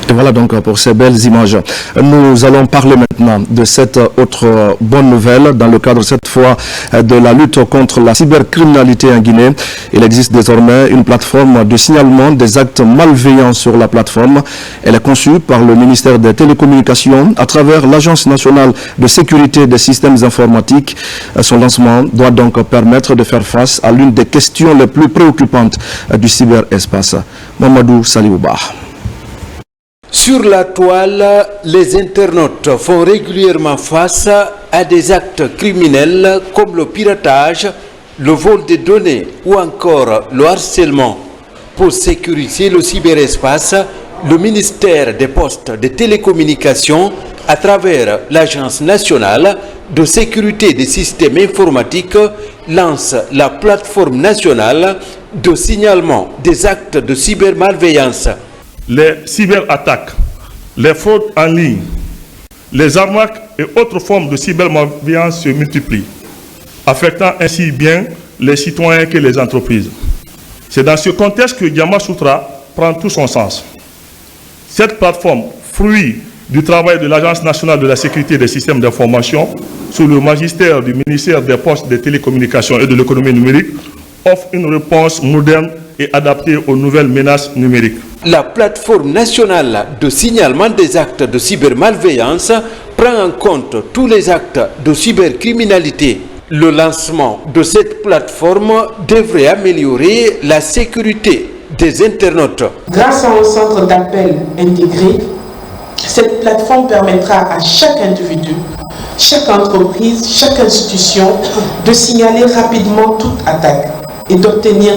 Et voilà donc pour ces belles images. Nous allons parler maintenant de cette autre bonne nouvelle dans le cadre cette fois de la lutte contre la cybercriminalité en Guinée. Il existe désormais une plateforme de signalement des actes malveillants sur la plateforme. Elle est conçue par le ministère des Télécommunications à travers l'Agence nationale de sécurité des systèmes informatiques. Son lancement doit donc permettre de faire face à l'une des questions les plus préoccupantes du cyberespace. Mamadou Salibouba. Sur la toile, les internautes font régulièrement face à des actes criminels comme le piratage, le vol de données ou encore le harcèlement. Pour sécuriser le cyberespace, le ministère des Postes et des Télécommunications, à travers l'Agence nationale de sécurité des systèmes informatiques, lance la plateforme nationale de signalement des actes de cybermalveillance. Les cyberattaques, les fraudes en ligne, les arnaques et autres formes de cybermalveillance se multiplient, affectant ainsi bien les citoyens que les entreprises. C'est dans ce contexte que Gamasutra prend tout son sens. Cette plateforme, fruit du travail de l'Agence nationale de la sécurité des systèmes d'information, sous le magistère du ministère des Postes, des Télécommunications et de l'économie numérique, offre une réponse moderne et adaptée aux nouvelles menaces numériques. La plateforme nationale de signalement des actes de cybermalveillance prend en compte tous les actes de cybercriminalité. Le lancement de cette plateforme devrait améliorer la sécurité des internautes. Grâce à un centre d'appel intégré, cette plateforme permettra à chaque individu, chaque entreprise, chaque institution de signaler rapidement toute attaque et d'obtenir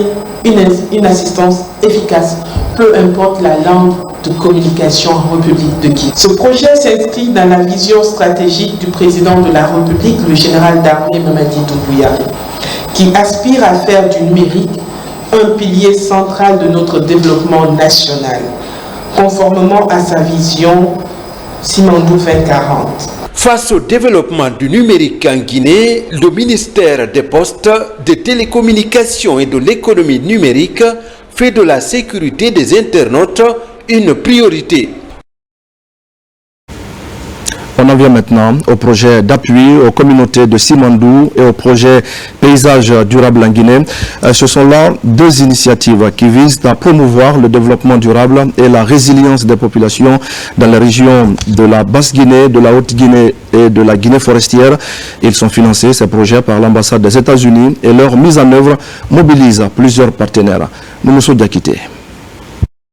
une assistance efficace, peu importe la langue de communication en République de Guinée. Ce projet s'inscrit dans la vision stratégique du président de la République, le général d'armée Mamadi Doumbouya, qui aspire à faire du numérique un pilier central de notre développement national, conformément à sa vision Simandou 2040. Face au développement du numérique en Guinée, le ministère des Postes, des Télécommunications et de l'économie numérique fait de la sécurité des internautes une priorité. On en vient maintenant au projet d'appui aux communautés de Simandou et au projet Paysage durable en Guinée. Ce sont là deux initiatives qui visent à promouvoir le développement durable et la résilience des populations dans les régions de la Basse-Guinée, de la Haute-Guinée et de la Guinée forestière. Ils sont financés, ces projets, par l'ambassade des États-Unis et leur mise en œuvre mobilise plusieurs partenaires. Moumousou Diakité.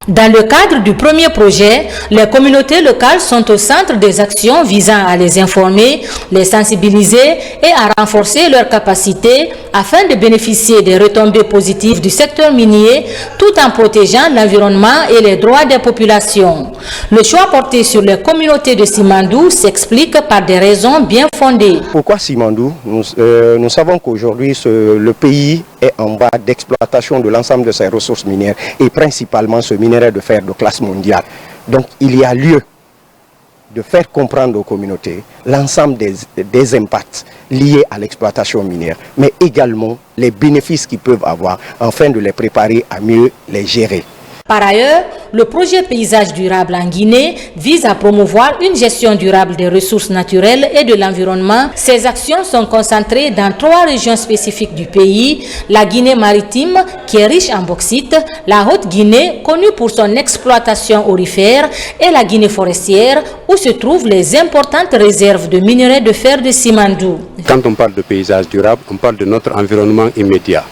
Dans le cadre du premier projet, les communautés locales sont au centre des actions visant à les informer, les sensibiliser et à renforcer leurs capacités afin de bénéficier des retombées positives du secteur minier tout en protégeant l'environnement et les droits des populations. Le choix porté sur les communautés de Simandou s'explique par des raisons bien fondées. Pourquoi Simandou? Nous savons qu'aujourd'hui le pays est en bas d'exploitation de l'ensemble de ses ressources minières et principalement ce minerai de fer de classe mondiale. Donc il y a lieu de faire comprendre aux communautés l'ensemble des impacts liés à l'exploitation minière, mais également les bénéfices qu'ils peuvent avoir afin de les préparer à mieux les gérer. Par ailleurs, le projet Paysage durable en Guinée vise à promouvoir une gestion durable des ressources naturelles et de l'environnement. Ces actions sont concentrées dans 3 régions spécifiques du pays, la Guinée maritime, qui est riche en bauxite, la Haute-Guinée, connue pour son exploitation aurifère, et la Guinée forestière, où se trouvent les importantes réserves de minerais de fer de Simandou. Quand on parle de paysage durable, on parle de notre environnement immédiat.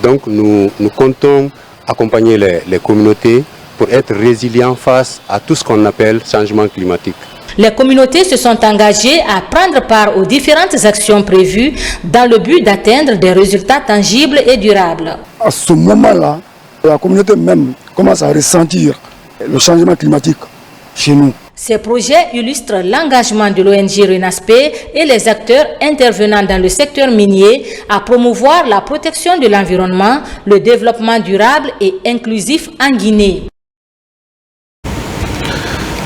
Donc nous comptons accompagner les communautés pour être résilients face à tout ce qu'on appelle changement climatique. Les communautés se sont engagées à prendre part aux différentes actions prévues dans le but d'atteindre des résultats tangibles et durables. À ce moment-là, la communauté même commence à ressentir le changement climatique chez nous. Ces projets illustrent l'engagement de l'ONG RENASPE et les acteurs intervenant dans le secteur minier à promouvoir la protection de l'environnement, le développement durable et inclusif en Guinée.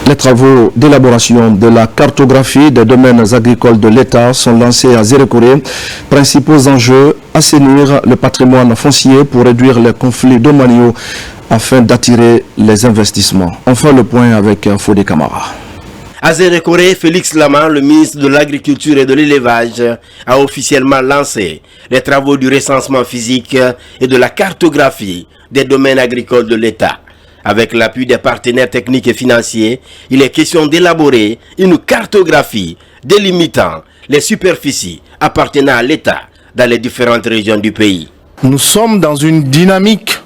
Les travaux d'élaboration de la cartographie des domaines agricoles de l'État sont lancés à Zérékoré. Principaux enjeux, assainir le patrimoine foncier pour réduire les conflits domaniaux afin d'attirer les investissements. On fait le point avec Fodé Camara. À Zérékoré, Félix Lama, le ministre de l'Agriculture et de l'Élevage, a officiellement lancé les travaux du recensement physique et de la cartographie des domaines agricoles de l'État. Avec l'appui des partenaires techniques et financiers, il est question d'élaborer une cartographie délimitant les superficies appartenant à l'État dans les différentes régions du pays. Nous sommes dans une dynamique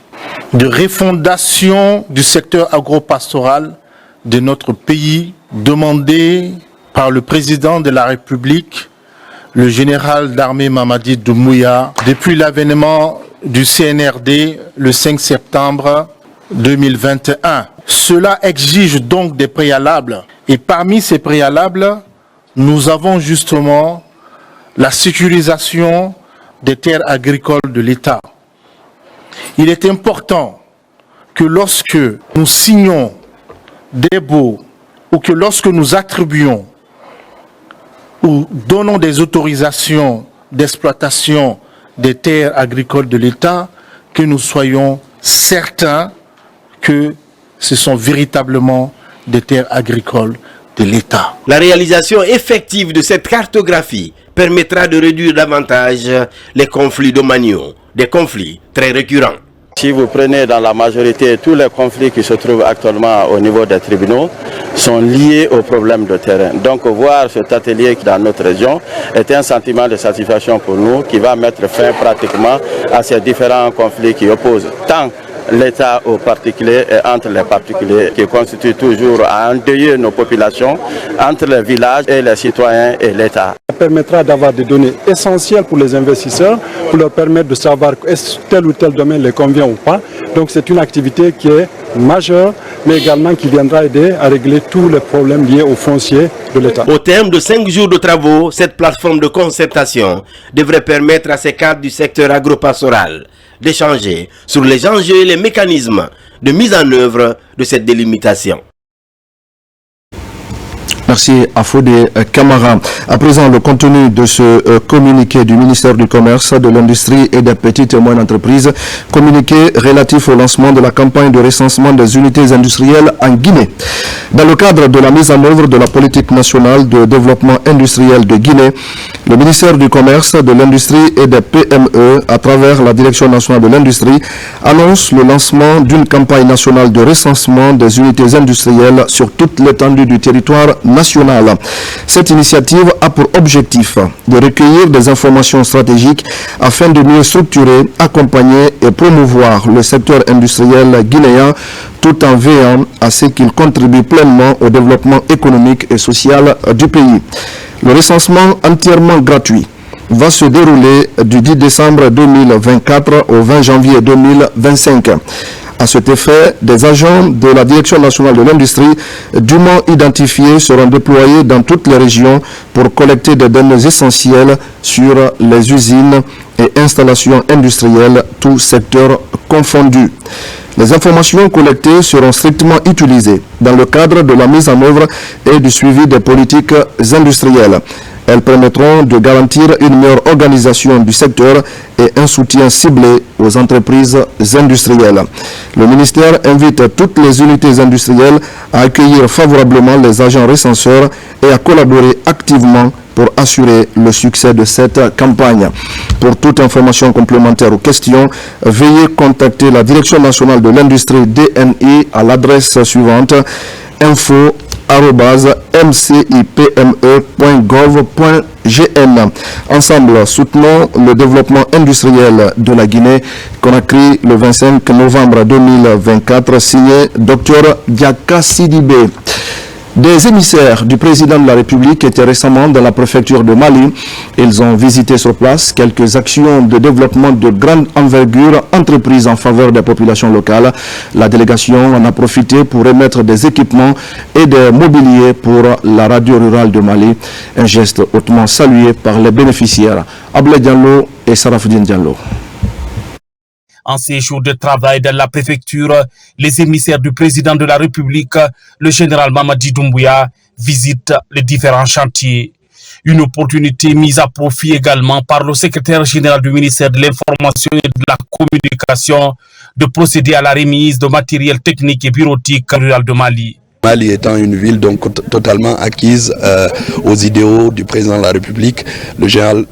de refondation du secteur agropastoral de notre pays, demandée par le président de la République, le général d'armée Mamadi Doumbouya, depuis l'avènement du CNRD le 5 septembre 2021. Cela exige donc des préalables. Et parmi ces préalables, nous avons justement la sécurisation des terres agricoles de l'État. Il est important que lorsque nous signons des baux ou que lorsque nous attribuons ou donnons des autorisations d'exploitation des terres agricoles de l'État, que nous soyons certains que ce sont véritablement des terres agricoles de l'État. La réalisation effective de cette cartographie permettra de réduire davantage les conflits domaniaux, des conflits très récurrents. Si vous prenez dans la majorité tous les conflits qui se trouvent actuellement au niveau des tribunaux sont liés aux problèmes de terrain. Donc voir cet atelier dans notre région est un sentiment de satisfaction pour nous qui va mettre fin pratiquement à ces différents conflits qui opposent tant l'État aux particuliers et entre les particuliers qui constituent toujours à endeuiller nos populations entre les villages et les citoyens et l'État. Ça permettra d'avoir des données essentielles pour les investisseurs, pour leur permettre de savoir est-ce que tel ou tel domaine les convient ou pas. Donc c'est une activité qui est majeure, mais également qui viendra aider à régler tous les problèmes liés au foncier de l'État. Au terme de 5 jours de travaux, cette plateforme de concertation devrait permettre à ces cadres du secteur agropastoral d'échanger sur les enjeux et les mécanismes de mise en œuvre de cette délimitation. Merci à Fodé Camara. À présent, le contenu de ce communiqué du ministère du Commerce, de l'Industrie et des petites et moyennes entreprises, communiqué relatif au lancement de la campagne de recensement des unités industrielles en Guinée. Dans le cadre de la mise en œuvre de la politique nationale de développement industriel de Guinée, le ministère du Commerce, de l'Industrie et des PME, à travers la Direction nationale de l'Industrie, annonce le lancement d'une campagne nationale de recensement des unités industrielles sur toute l'étendue du territoire national. Cette initiative a pour objectif de recueillir des informations stratégiques afin de mieux structurer, accompagner et promouvoir le secteur industriel guinéen tout en veillant à ce qu'il contribue pleinement au développement économique et social du pays. Le recensement entièrement gratuit va se dérouler du 10 décembre 2024 au 20 janvier 2025. À cet effet, des agents de la Direction nationale de l'industrie dûment identifiés seront déployés dans toutes les régions pour collecter des données essentielles sur les usines et installations industrielles, tous secteurs confondus. Les informations collectées seront strictement utilisées dans le cadre de la mise en œuvre et du suivi des politiques industrielles. Elles permettront de garantir une meilleure organisation du secteur et un soutien ciblé aux entreprises industrielles. Le ministère invite toutes les unités industrielles à accueillir favorablement les agents recenseurs et à collaborer activement pour assurer le succès de cette campagne. Pour toute information complémentaire ou questions, veuillez contacter la Direction nationale de l'industrie DNI à l'adresse suivante info@mcipme.gov.gn. Ensemble, soutenons le développement industriel de la Guinée. Conakry, le 25 novembre 2024, signé Dr Diaka Sidibé. Des émissaires du président de la République étaient récemment dans la préfecture de Mali. Ils ont visité sur place quelques actions de développement de grande envergure entreprises en faveur des populations locales. La délégation en a profité pour remettre des équipements et des mobiliers pour la radio rurale de Mali. Un geste hautement salué par les bénéficiaires. Ablaye Diallo et Sarafoudine Diallo. En ces jours de travail dans la préfecture, les émissaires du président de la République, le général Mamadi Doumbouya, visitent les différents chantiers. Une opportunité mise à profit également par le secrétaire général du ministère de l'Information et de la Communication de procéder à la remise de matériel technique et bureautique rural de Mali. Mali étant une ville donc totalement acquise aux idéaux du président de la République, le général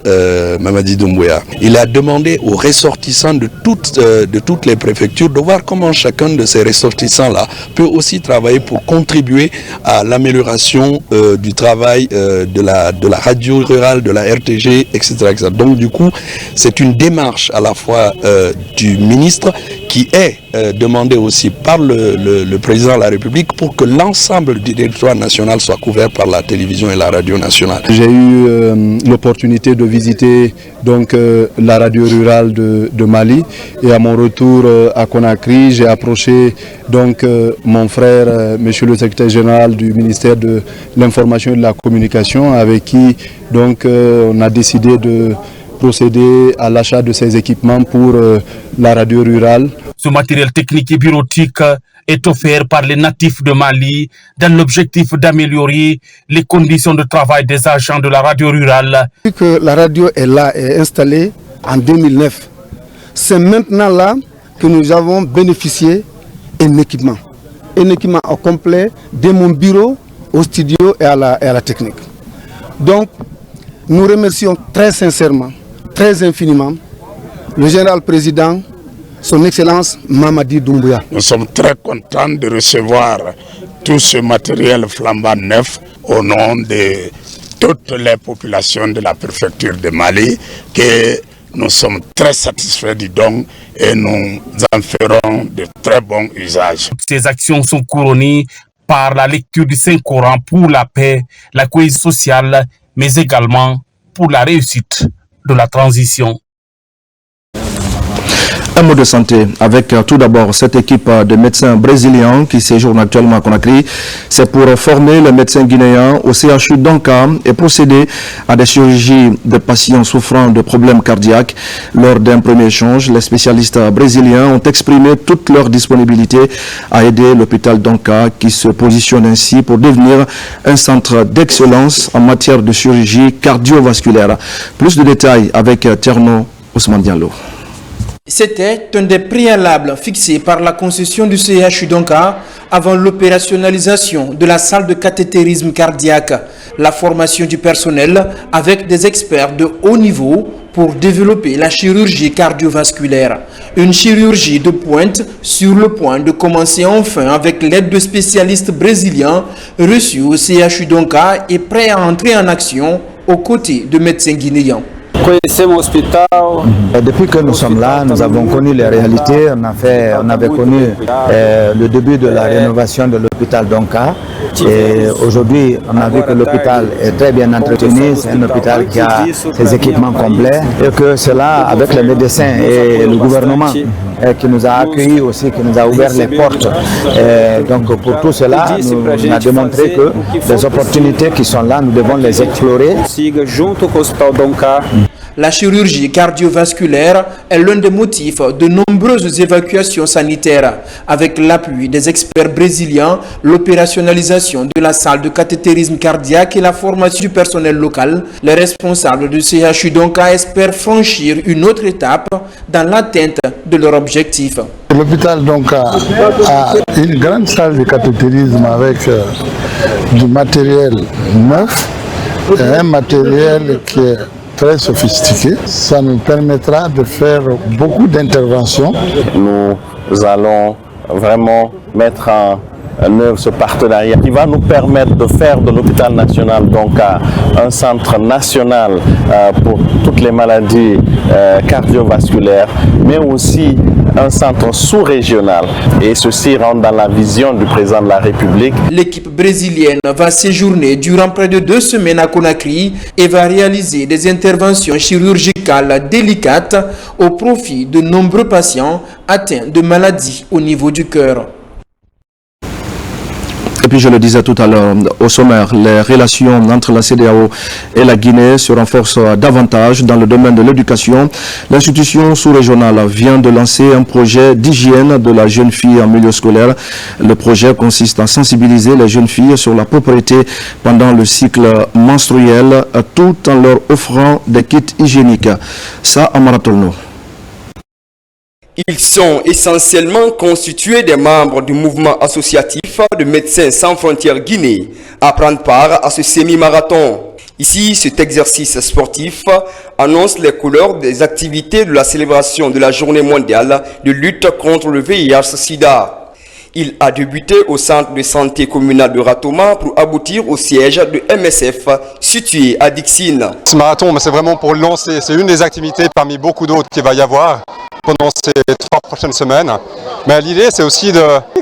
Mamadi Doumbouya. Il a demandé aux ressortissants de toutes les préfectures de voir comment chacun de ces ressortissants-là peut aussi travailler pour contribuer à l'amélioration du travail de la radio rurale, de la RTG, etc., etc. Donc du coup, c'est une démarche à la fois du ministre qui est demandé aussi par le président de la République pour que l'ensemble du territoire national soit couvert par la télévision et la radio nationale. J'ai eu l'opportunité de visiter donc la radio rurale de Mali et à mon retour à Conakry, j'ai approché donc mon frère, monsieur le secrétaire général du ministère de l'Information et de la Communication, avec qui donc on a décidé de procéder à l'achat de ces équipements pour la radio rurale. Ce matériel technique et bureautique est offert par les natifs de Mali dans l'objectif d'améliorer les conditions de travail des agents de la radio rurale. Depuis que la radio est là, est installée en 2009, c'est maintenant là que nous avons bénéficié d'un équipement au complet de mon bureau au studio et à la technique. Donc nous remercions très sincèrement, très infiniment le général président, son Excellence Mamadi Doumbouya. Nous sommes très contents de recevoir tout ce matériel flambant neuf au nom de toutes les populations de la préfecture de Mali, que nous sommes très satisfaits du don et nous en ferons de très bons usages. Ces actions sont couronnées par la lecture du Saint-Coran pour la paix, la cohésion sociale, mais également pour la réussite de la transition. Un mot de santé avec tout d'abord cette équipe de médecins brésiliens qui séjournent actuellement à Conakry. C'est pour former les médecins guinéens au CHU d'Anka et procéder à des chirurgies de patients souffrant de problèmes cardiaques. Lors d'un premier échange, les spécialistes brésiliens ont exprimé toute leur disponibilité à aider l'hôpital d'Anka qui se positionne ainsi pour devenir un centre d'excellence en matière de chirurgie cardiovasculaire. Plus de détails avec Tierno Ousmane Diallo. C'était un des préalables fixés par la concession du CHU d'Anka avant l'opérationnalisation de la salle de cathétérisme cardiaque, la formation du personnel avec des experts de haut niveau pour développer la chirurgie cardiovasculaire. Une chirurgie de pointe sur le point de commencer enfin avec l'aide de spécialistes brésiliens reçus au CHU d'Anka et prêts à entrer en action aux côtés de médecins guinéens. Depuis que nous sommes là, nous avons connu les réalités. On avait connu le début de la rénovation de l'hôpital d'Anka. Et aujourd'hui, on a vu que l'hôpital est très bien entretenu. C'est un hôpital qui a ses équipements complets. Et que cela, avec les médecins et le gouvernement qui nous a accueillis aussi, qui nous a ouvert les portes. Donc pour tout cela, on a démontré que les opportunités qui sont là, nous devons les explorer. La chirurgie cardiovasculaire est l'un des motifs de nombreuses évacuations sanitaires. Avec l'appui des experts brésiliens, l'opérationnalisation de la salle de cathétérisme cardiaque et la formation du personnel local, les responsables du CHU d'Anka espèrent franchir une autre étape dans l'atteinte de leur objectif. L'hôpital d'Anka a une grande salle de cathétérisme avec du matériel neuf, et un matériel qui est très sophistiqué. Ça nous permettra de faire beaucoup d'interventions. Nous allons vraiment mettre en œuvre ce partenariat qui va nous permettre de faire de l'hôpital national d'Anka un centre national pour toutes les maladies cardiovasculaires, mais aussi un centre sous-régional et ceci rentre dans la vision du président de la République. L'équipe brésilienne va séjourner durant près de 2 semaines à Conakry et va réaliser des interventions chirurgicales délicates au profit de nombreux patients atteints de maladies au niveau du cœur. Et puis je le disais tout à l'heure, au sommaire, les relations entre la CEDEAO et la Guinée se renforcent davantage dans le domaine de l'éducation. L'institution sous-régionale vient de lancer un projet d'hygiène de la jeune fille en milieu scolaire. Le projet consiste à sensibiliser les jeunes filles sur la propriété pendant le cycle menstruel tout en leur offrant des kits hygiéniques. Ça, à Maratolno. Ils sont essentiellement constitués des membres du mouvement associatif de Médecins sans frontières Guinée à prendre part à ce semi-marathon. Ici, cet exercice sportif annonce les couleurs des activités de la célébration de la journée mondiale de lutte contre le VIH-Sida. Il a débuté au centre de santé communal de Ratoma pour aboutir au siège de MSF situé à Dixine. Ce marathon, c'est vraiment pour lancer, c'est une des activités parmi beaucoup d'autres qu'il va y avoir pendant ces 3 prochaines semaines. Mais l'idée, c'est aussi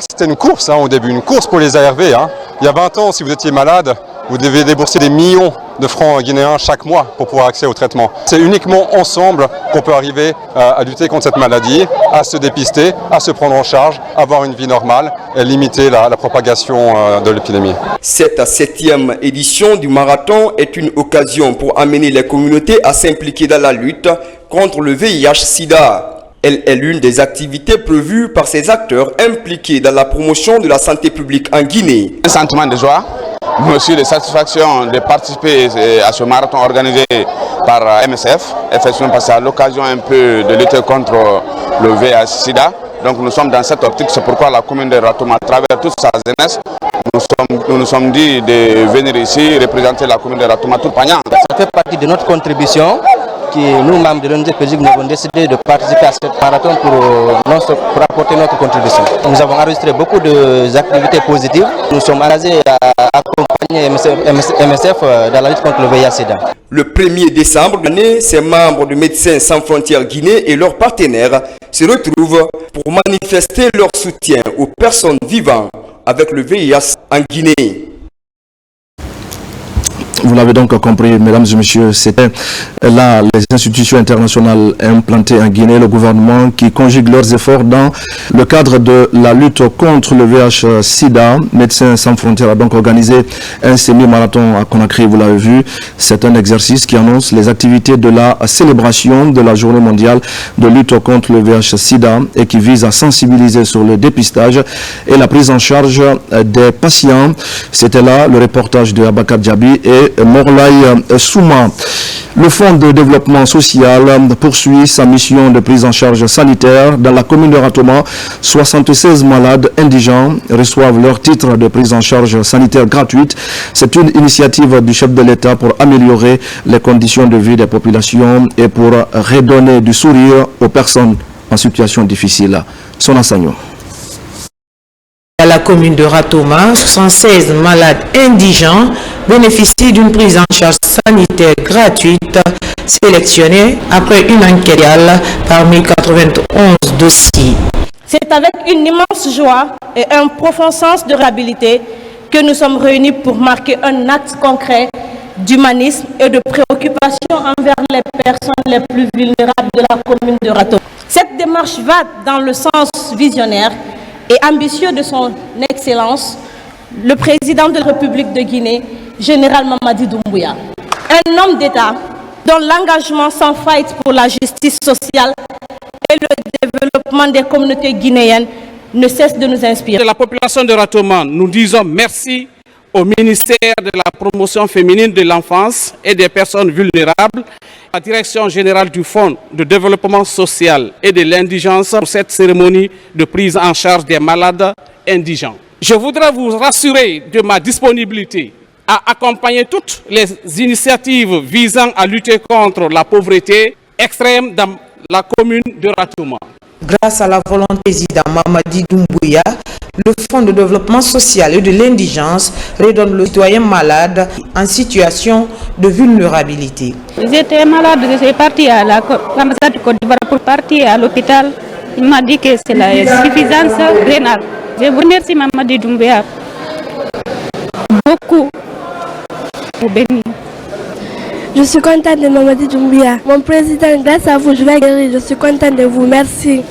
c'était une course au début, une course pour les ARV. Il y a 20 ans, si vous étiez malade, vous devez débourser des millions de francs guinéens chaque mois pour pouvoir accéder au traitement. C'est uniquement ensemble qu'on peut arriver à lutter contre cette maladie, à se dépister, à se prendre en charge, avoir une vie normale et limiter la propagation de l'épidémie. Cette 7e édition du marathon est une occasion pour amener les communautés à s'impliquer dans la lutte contre le VIH-Sida. Elle est l'une des activités prévues par ces acteurs impliqués dans la promotion de la santé publique en Guinée. Un sentiment de joie, mais aussi de satisfaction de participer à ce marathon organisé par MSF, effectivement parce que c'est à l'occasion un peu de lutter contre le VIH-Sida. Donc nous sommes dans cette optique, c'est pourquoi la commune de Ratoma, à travers toute sa jeunesse, nous sommes dit de venir ici représenter la commune de Ratoma tout pagnant. Ça fait partie de notre contribution. Nous, membres de l'ONG PEGIC, nous avons décidé de participer à ce marathon pour apporter notre contribution. Nous avons enregistré beaucoup d'activités positives. Nous sommes engagés à accompagner MSF dans la lutte contre le VIH-Sida. Le 1er décembre de l'année, ces membres de Médecins sans frontières Guinée et leurs partenaires se retrouvent pour manifester leur soutien aux personnes vivant avec le VIH en Guinée. Vous l'avez donc compris, mesdames et messieurs, c'était là les institutions internationales implantées en Guinée, le gouvernement qui conjugue leurs efforts dans le cadre de la lutte contre le VIH-Sida. Médecins sans frontières a donc organisé un semi-marathon à Conakry, vous l'avez vu. C'est un exercice qui annonce les activités de la célébration de la journée mondiale de lutte contre le VIH-Sida et qui vise à sensibiliser sur le dépistage et la prise en charge des patients. C'était là le reportage de Abakar Diaby et Morlaï Souma. Le Fonds de développement social poursuit sa mission de prise en charge sanitaire dans la commune de Ratoma. 76 malades indigents reçoivent leur titre de prise en charge sanitaire gratuite. C'est une initiative du chef de l'État pour améliorer les conditions de vie des populations et pour redonner du sourire aux personnes en situation difficile. Son enseignant. À la commune de Ratoma, 76 malades indigents bénéficient d'une prise en charge sanitaire gratuite sélectionnée après une enquête parmi 91 dossiers. C'est avec une immense joie et un profond sens de réhabilité que nous sommes réunis pour marquer un acte concret d'humanisme et de préoccupation envers les personnes les plus vulnérables de la commune de Ratoma. Cette démarche va dans le sens visionnaire et ambitieux de son Excellence, le président de la République de Guinée, Général Mamadi Doumbouya. Un homme d'État dont l'engagement sans faille pour la justice sociale et le développement des communautés guinéennes ne cesse de nous inspirer. De la population de Ratoma, nous disons merci au ministère de la promotion féminine de l'enfance et des personnes vulnérables, à la direction générale du Fonds de développement social et de l'indigence pour cette cérémonie de prise en charge des malades indigents. Je voudrais vous rassurer de ma disponibilité à accompagner toutes les initiatives visant à lutter contre la pauvreté extrême dans la commune de Ratoma. Grâce à la volonté du président Mamadi Doumbouya, le Fonds de développement social et de l'indigence redonne le citoyen malade en situation de vulnérabilité. J'étais malade, j'étais parti à l'ambassade de Côte d'Ivoire pour partir à l'hôpital. Il m'a dit que c'est la suffisance rénale. Je vous remercie Mamadi Doumbouya beaucoup pour bénir. Je suis contente de Mamadi Doumbouya. Mon président, grâce à vous, je vais guérir. Je suis contente de vous. Merci.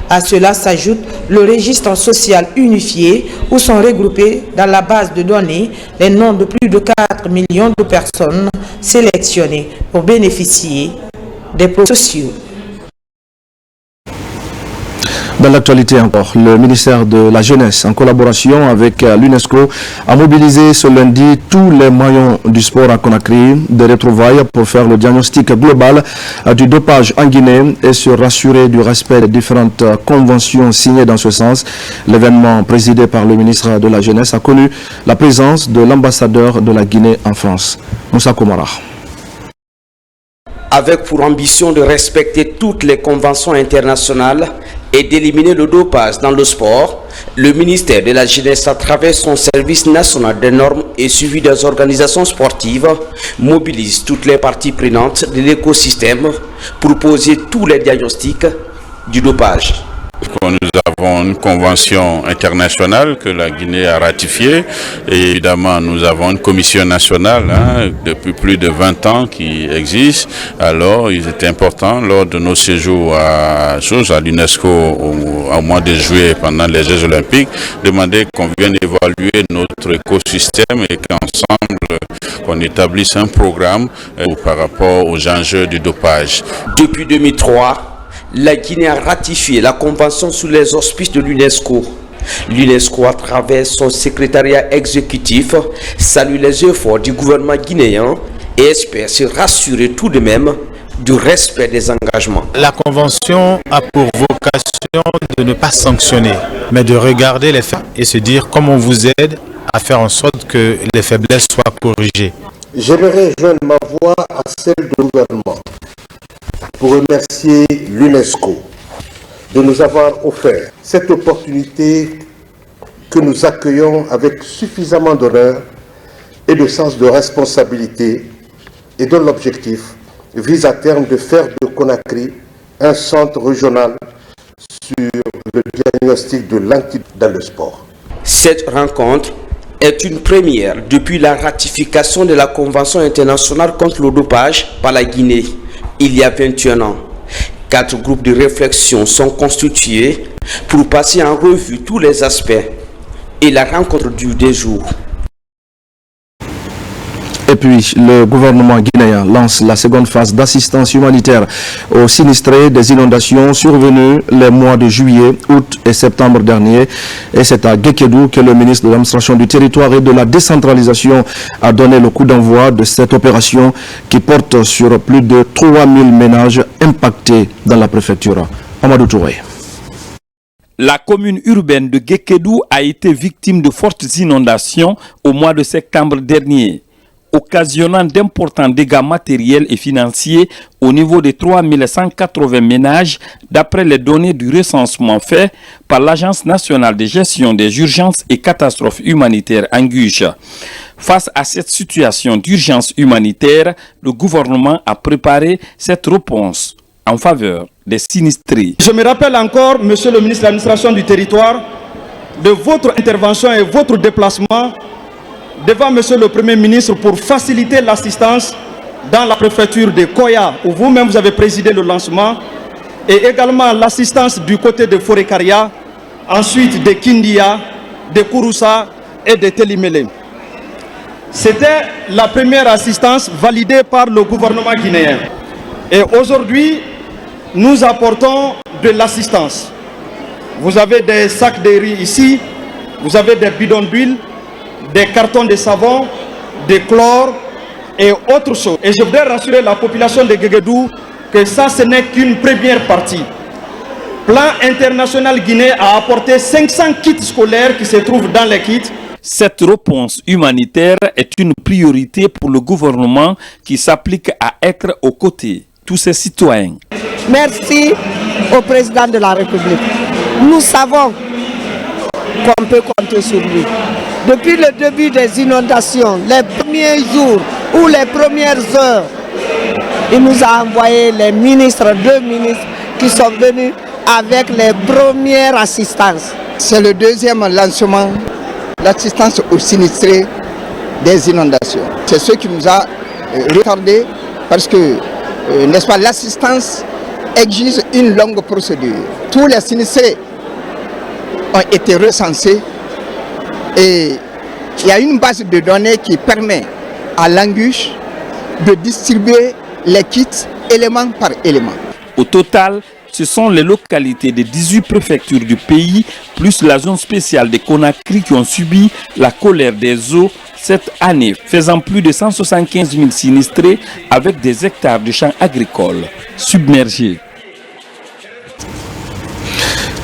À cela s'ajoute le registre social unifié où sont regroupés dans la base de données les noms de plus de 4 millions de personnes sélectionnées pour bénéficier des projets sociaux. Dans l'actualité encore, le ministère de la Jeunesse, en collaboration avec l'UNESCO, a mobilisé ce lundi tous les maillons du sport à Conakry, des retrouvailles pour faire le diagnostic global du dopage en Guinée et se rassurer du respect des différentes conventions signées dans ce sens. L'événement présidé par le ministre de la Jeunesse a connu la présence de l'ambassadeur de la Guinée en France, Moussa Komara. Avec pour ambition de respecter toutes les conventions internationales et d'éliminer le dopage dans le sport, le ministère de la Jeunesse, à travers son service national des normes et suivi des organisations sportives, mobilise toutes les parties prenantes de l'écosystème pour poser tous les diagnostics du dopage. Nous avons une convention internationale que la Guinée a ratifiée et évidemment nous avons une commission nationale depuis plus de 20 ans qui existe. Alors il était important lors de nos séjours à l'UNESCO au mois de juillet pendant les Jeux Olympiques, demander qu'on vienne évaluer notre écosystème et qu'ensemble qu'on établisse un programme par rapport aux enjeux du dopage. Depuis 2003, la Guinée a ratifié la convention sous les auspices de l'UNESCO. L'UNESCO, à travers son secrétariat exécutif, salue les efforts du gouvernement guinéen et espère se rassurer tout de même du respect des engagements. La convention a pour vocation de ne pas sanctionner, mais de regarder les faits et se dire comment on vous aide à faire en sorte que les faiblesses soient corrigées. J'aimerais joindre ma voix à celle du gouvernement pour remercier l'UNESCO de nous avoir offert cette opportunité que nous accueillons avec suffisamment d'honneur et de sens de responsabilité et dont l'objectif vise à terme de faire de Conakry un centre régional sur le diagnostic de l'anxiété dans le sport. Cette rencontre est une première depuis la ratification de la Convention internationale contre le dopage par la Guinée il y a 21 ans. 4 groupes de réflexion sont constitués pour passer en revue tous les aspects et la rencontre dure des jours. Et puis, le gouvernement guinéen lance la seconde phase d'assistance humanitaire aux sinistrés des inondations survenues les mois de juillet, août et septembre dernier. Et c'est à Guékédou que le ministre de l'administration du territoire et de la décentralisation a donné le coup d'envoi de cette opération qui porte sur plus de 3000 ménages impactés dans la préfecture. Amadou Touré. La commune urbaine de Guékédou a été victime de fortes inondations au mois de septembre dernier, occasionnant d'importants dégâts matériels et financiers au niveau de 3180 ménages d'après les données du recensement fait par l'Agence nationale de gestion des urgences et catastrophes humanitaires ANGUJ. Face à cette situation d'urgence humanitaire, le gouvernement a préparé cette réponse en faveur des sinistrés. Je me rappelle encore, monsieur le ministre de l'administration du territoire, de votre intervention et votre déplacement devant monsieur le Premier ministre pour faciliter l'assistance dans la préfecture de Koya, où vous-même vous avez présidé le lancement, et également l'assistance du côté de Forekaria, ensuite de Kindia, de Kouroussa et de Telimele. C'était la première assistance validée par le gouvernement guinéen. Et aujourd'hui, nous apportons de l'assistance. Vous avez des sacs de riz ici, vous avez des bidons d'huile, des cartons de savon, de chlore et autres choses. Et je voudrais rassurer la population de Guéguédou que ça, ce n'est qu'une première partie. Plan international guinéen a apporté 500 kits scolaires qui se trouvent dans les kits. Cette réponse humanitaire est une priorité pour le gouvernement qui s'applique à être aux côtés de tous ses citoyens. Merci au président de la République. Nous savons qu'on peut compter sur lui. Depuis le début des inondations, les premiers jours ou les premières heures, il nous a envoyé les ministres, 2 ministres qui sont venus avec les premières assistances. C'est le deuxième lancement, l'assistance aux sinistrés des inondations. C'est ce qui nous a retardé parce que, n'est-ce pas, l'assistance exige une longue procédure. Tous les sinistrés ont été recensés et il y a une base de données qui permet à l'Anguche de distribuer les kits élément par élément. Au total, ce sont les localités des 18 préfectures du pays, plus la zone spéciale des Conakry qui ont subi la colère des eaux cette année, faisant plus de 175 000 sinistrés avec des hectares de champs agricoles submergés.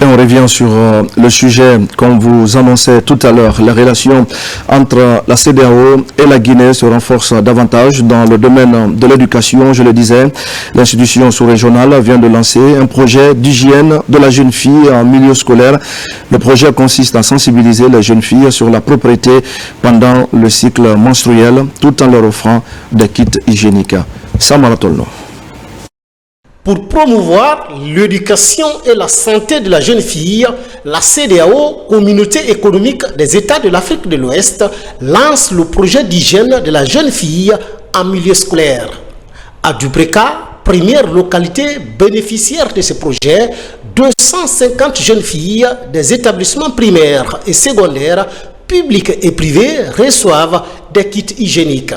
Et on revient sur le sujet, comme vous annoncez tout à l'heure, la relation entre la CEDEAO et la Guinée se renforce davantage dans le domaine de l'éducation. Je le disais, l'institution sous-régionale vient de lancer un projet d'hygiène de la jeune fille en milieu scolaire. Le projet consiste à sensibiliser les jeunes filles sur la propreté pendant le cycle menstruel, tout en leur offrant des kits hygiéniques. Samara Tolno. Pour promouvoir l'éducation et la santé de la jeune fille, la CEDEAO, Communauté économique des États de l'Afrique de l'Ouest, lance le projet d'hygiène de la jeune fille en milieu scolaire. À Dubreka, première localité bénéficiaire de ce projet, 250 jeunes filles des établissements primaires et secondaires, publics et privés, reçoivent des kits hygiéniques.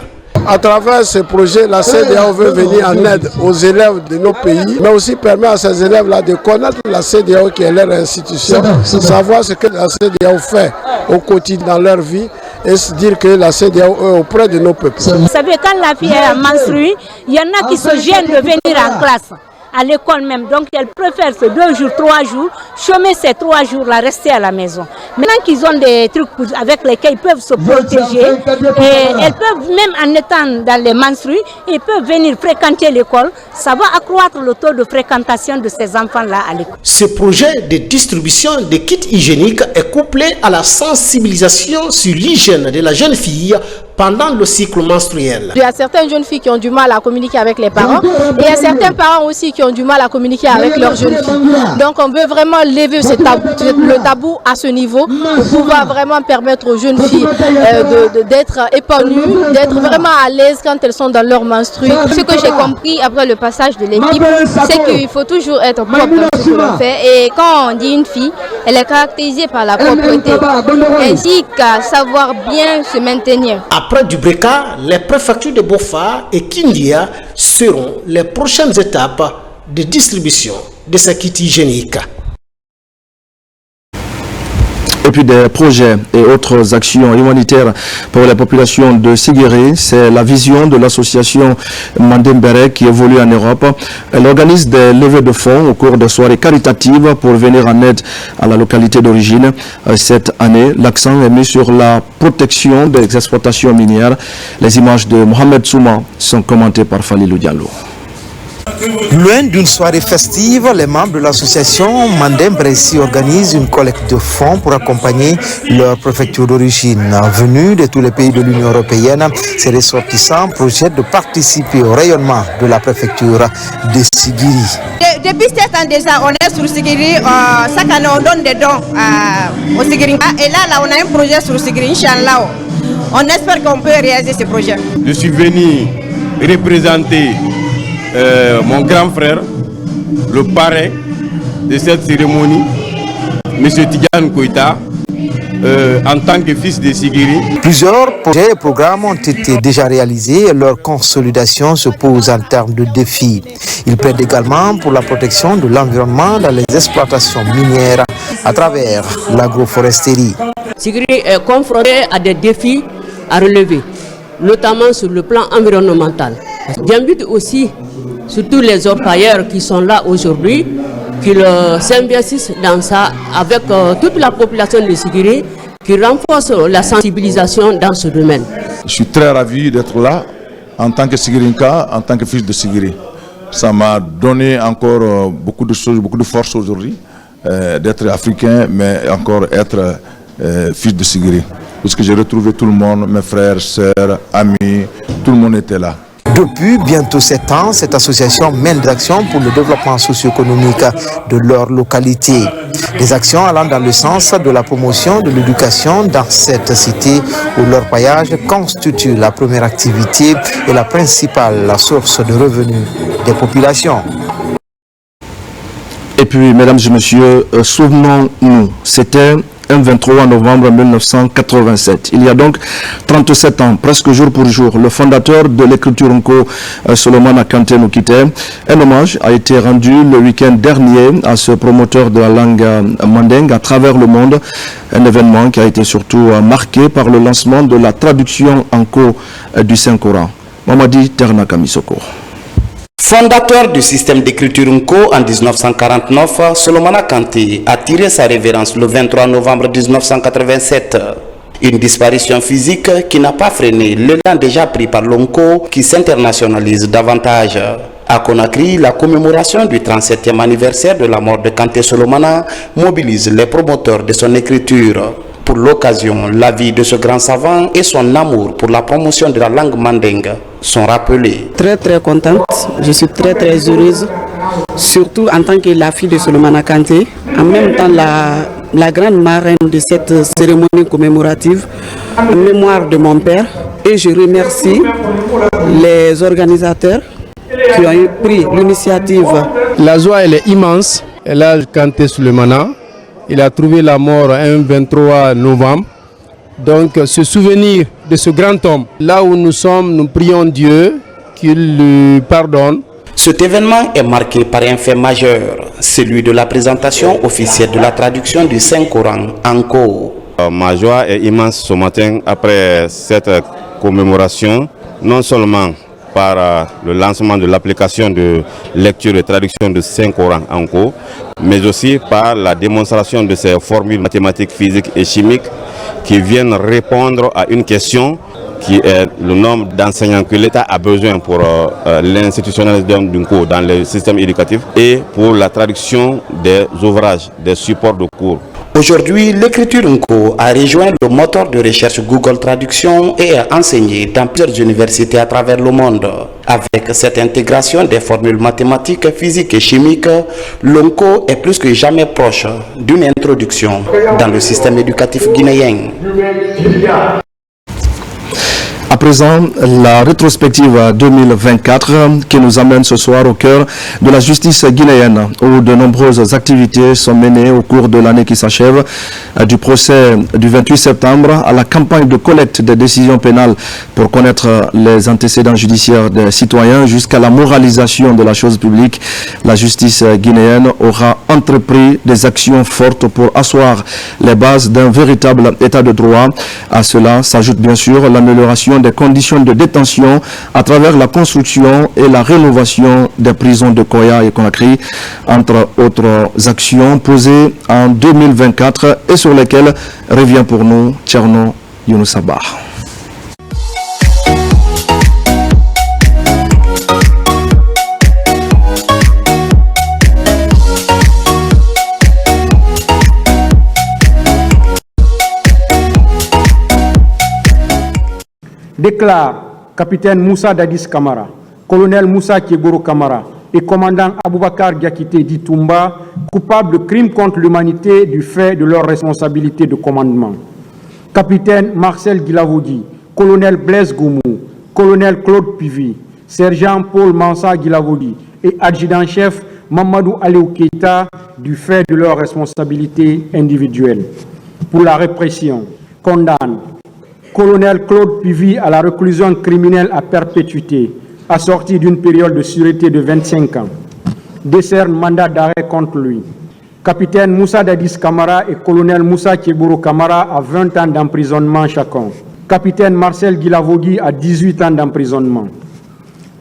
À travers ce projet, la CEDEAO veut venir en aide aux élèves de nos pays, mais aussi permet à ces élèves-là de connaître la CEDEAO qui est leur institution, savoir ce que la CEDEAO fait au quotidien dans leur vie et se dire que la CEDEAO est auprès de nos peuples. Vous savez, quand la fille est menstruée, il y en a qui se gênent de venir en classe, à l'école même. Donc, elles préfèrent ces 2 jours, 3 jours, chômer ces 3 jours-là, rester à la maison. Maintenant qu'ils ont des trucs avec lesquels ils peuvent se protéger, et elles peuvent, même en étant dans les menstrues, ils peuvent venir fréquenter l'école. Ça va accroître le taux de fréquentation de ces enfants-là à l'école. Ce projet de distribution de kits hygiéniques est couplé à la sensibilisation sur l'hygiène de la jeune fille pendant le cycle menstruel. Il y a certaines jeunes filles qui ont du mal à communiquer avec les parents et il y a certains parents aussi qui ont du mal à communiquer avec leurs jeunes filles. Donc on veut vraiment lever le tabou à ce niveau pour pouvoir vraiment permettre aux jeunes filles d'être épanouies, d'être vraiment à l'aise quand elles sont dans leur menstru. Ce que j'ai compris après le passage de l'équipe, c'est qu'il faut toujours être propre dans ce que l'on fait. Et quand on dit une fille, elle est caractérisée par la propreté, ainsi qu'à savoir bien se maintenir. Après Dubreka, les préfectures de Bofa et Kindia seront les prochaines étapes de distribution de ces kits hygiéniques. Et puis des projets et autres actions humanitaires pour la population de Sigiri. C'est la vision de l'association Mandembere qui évolue en Europe. Elle organise des levées de fonds au cours de soirées caritatives pour venir en aide à la localité d'origine. Cette année, l'accent est mis sur la protection des exploitations minières. Les images de Mohamed Souma sont commentées par Falilou Diallo. Loin d'une soirée festive, les membres de l'association Mandembere organisent une collecte de fonds pour accompagner leur préfecture d'origine. Venus de tous les pays de l'Union européenne, ces ressortissants projettent de participer au rayonnement de la préfecture de Sigiri. Depuis 7 ans déjà, on est sur Sigiri. Chaque année, on donne des dons au Sigiri. Et là, on a un projet sur Sigiri, Inch'Allah. On espère qu'on peut réaliser ce projet. Je suis venu représenter mon grand frère, le parrain de cette cérémonie, M. Tidiane Koïta, en tant que fils de Sigiri. Plusieurs projets et programmes ont été déjà réalisés et leur consolidation se pose en termes de défis. Ils plaident également pour la protection de l'environnement dans les exploitations minières à travers l'agroforesterie. Sigiri est confronté à des défis à relever, notamment sur le plan environnemental. J'invite aussi surtout les orpailleurs qui sont là aujourd'hui, qu'ils s'investissent dans ça avec toute la population de Sigiri, qui renforcent la sensibilisation dans ce domaine. Je suis très ravi d'être là en tant que Sigirinka, en tant que fils de Sigiri. Ça m'a donné encore beaucoup de choses, beaucoup de force aujourd'hui, d'être africain, mais encore être fils de Sigiri. Puisque j'ai retrouvé tout le monde, mes frères, sœurs, amis, tout le monde était là. Depuis bientôt 7 ans, cette association mène des actions pour le développement socio-économique de leur localité. Des actions allant dans le sens de la promotion de l'éducation dans cette cité où l'orpaillage constitue la première activité et la principale source de revenus des populations. Et puis, mesdames et messieurs, souvenons-nous, c'était un 23 novembre 1987. Il y a donc 37 ans, presque jour pour jour, le fondateur de l'écriture Nko, Solomon Kante, nous quittait. Un hommage a été rendu le week-end dernier à ce promoteur de la langue mandingue à travers le monde. Un événement qui a été surtout marqué par le lancement de la traduction Nko du Saint-Coran. Mamadi Terna Kamisoko. Fondateur du système d'écriture Nko en 1949, Solomon Kante a tiré sa révérence le 23 novembre 1987. Une disparition physique qui n'a pas freiné l'élan déjà pris par l'Nko qui s'internationalise davantage. À Conakry, la commémoration du 37e anniversaire de la mort de Kante Solomona mobilise les promoteurs de son écriture. Pour l'occasion, la vie de ce grand savant et son amour pour la promotion de la langue mandingue sont rappelés. Très contente, je suis très heureuse, surtout en tant que la fille de Solomon Kante, en même temps la grande marraine de cette cérémonie commémorative en mémoire de mon père. Et je remercie les organisateurs qui ont pris l'initiative. La joie elle est immense. Elle a Kante Solomona. Il a trouvé la mort un 23 novembre. Donc ce souvenir de ce grand homme, là où nous sommes, nous prions Dieu qu'il lui pardonne. Cet événement est marqué par un fait majeur, celui de la présentation officielle de la traduction du Saint-Coran Nko. Ma joie est immense ce matin après cette commémoration, non seulement par le lancement de l'application de lecture et traduction du Saint-Coran Nko, mais aussi par la démonstration de ces formules mathématiques, physiques et chimiques qui viennent répondre à une question qui est le nombre d'enseignants que l'État a besoin pour l'institutionnalisation du Nko dans le système éducatif et pour la traduction des ouvrages, des supports de cours. Aujourd'hui, l'écriture Nko a rejoint le moteur de recherche Google Traduction et est enseignée dans plusieurs universités à travers le monde. Avec cette intégration des formules mathématiques, physiques et chimiques, le Nko est plus que jamais proche d'une introduction dans le système éducatif guinéen. À présent, la rétrospective 2024 qui nous amène ce soir au cœur de la justice guinéenne où de nombreuses activités sont menées au cours de l'année qui s'achève, du procès du 28 septembre à la campagne de collecte des décisions pénales pour connaître les antécédents judiciaires des citoyens jusqu'à la moralisation de la chose publique. La justice guinéenne aura entrepris des actions fortes pour asseoir les bases d'un véritable état de droit. À cela s'ajoute bien sûr l'amélioration des conditions de détention à travers la construction et la rénovation des prisons de Koya et Conakry, entre autres actions posées en 2024 et sur lesquelles revient pour nous Tcherno Younoussaba. Déclare capitaine Moussa Dadis Kamara, colonel Moussa Kieboro Kamara et commandant Aboubakar Diakité Ditumba coupables de crimes contre l'humanité du fait de leur responsabilité de commandement. Capitaine Marcel Guilavodi, colonel Blaise Goumou, colonel Claude Pivi, sergent Paul Mansa Guilavodi et adjudant-chef Mamadou Aliou Keita du fait de leur responsabilité individuelle. Pour la répression, condamne colonel Claude Pivi à la réclusion criminelle à perpétuité, assortie d'une période de sûreté de 25 ans. Décerne mandat d'arrêt contre lui. Capitaine Moussa Dadis Kamara et colonel Moussa Kieboro Kamara à 20 ans d'emprisonnement chacun. Capitaine Marcel Guilavogui à 18 ans d'emprisonnement.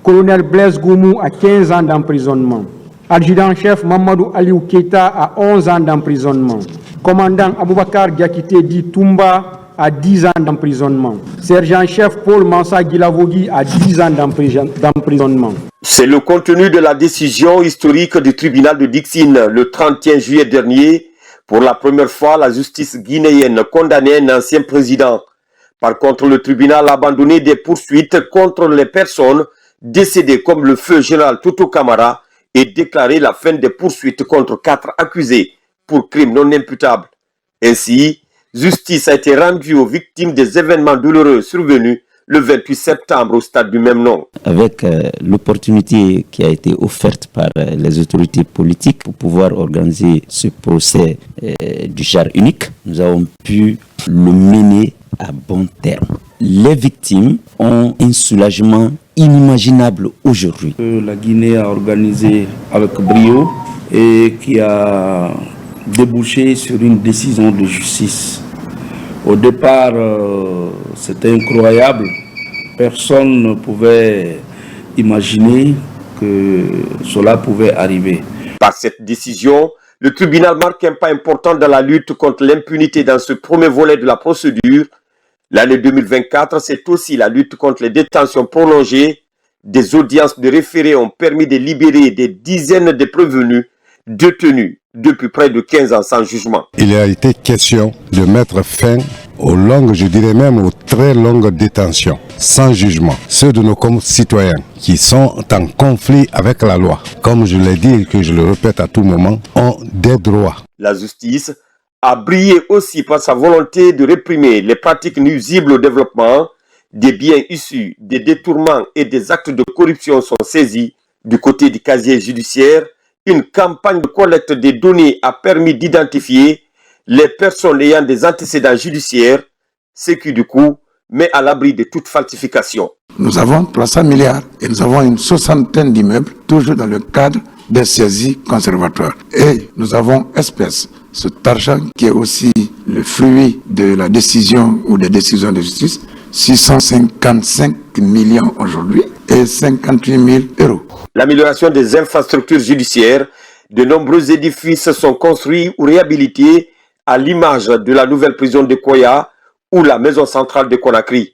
Colonel Blaise Goumou à 15 ans d'emprisonnement. Adjudant-chef Mamadou Aliou Keita à 11 ans d'emprisonnement. Commandant Aboubakar Diakité Ditumba à 10 ans d'emprisonnement. Sergent-chef Paul Mansa Guilavogui à 10 ans d'emprisonnement. C'est le contenu de la décision historique du tribunal de Dixine le 31 juillet dernier. Pour la première fois, la justice guinéenne condamnait un ancien président. Par contre, le tribunal a abandonné des poursuites contre les personnes décédés comme le feu général Toto Camara et déclaré la fin des poursuites contre 4 accusés pour crimes non imputables. Ainsi, justice a été rendue aux victimes des événements douloureux survenus le 28 septembre au stade du même nom. Avec l'opportunité qui a été offerte par les autorités politiques pour pouvoir organiser ce procès du genre unique, nous avons pu le mener à bon terme. Les victimes ont un soulagement inimaginable aujourd'hui. La Guinée a organisé avec brio et qui a débouché sur une décision de justice. Au départ, c'était incroyable. Personne ne pouvait imaginer que cela pouvait arriver. Par cette décision, le tribunal marque un pas important dans la lutte contre l'impunité dans ce premier volet de la procédure. L'année 2024, c'est aussi la lutte contre les détentions prolongées. Des audiences de référé ont permis de libérer des dizaines de prévenus détenus depuis près de 15 ans sans jugement. Il a été question de mettre fin aux longues, je dirais même aux très longues détentions, sans jugement. Ceux de nos concitoyens qui sont en conflit avec la loi, comme je l'ai dit et que je le répète à tout moment, ont des droits. La justice a brillé aussi par sa volonté de réprimer les pratiques nuisibles au développement. Des biens issus des détournements et des actes de corruption sont saisis. Du côté du casier judiciaire, une campagne de collecte des données a permis d'identifier les personnes ayant des antécédents judiciaires, ce qui du coup met à l'abri de toute falsification. Nous avons 300 milliards et nous avons une soixantaine d'immeubles, toujours dans le cadre des saisies conservatoires. Et nous avons espèce, cet argent qui est aussi le fruit de la décision ou des décisions de justice, 655 millions aujourd'hui et 58 000 euros. L'amélioration des infrastructures judiciaires, de nombreux édifices sont construits ou réhabilités à l'image de la nouvelle prison de Koya ou la maison centrale de Conakry,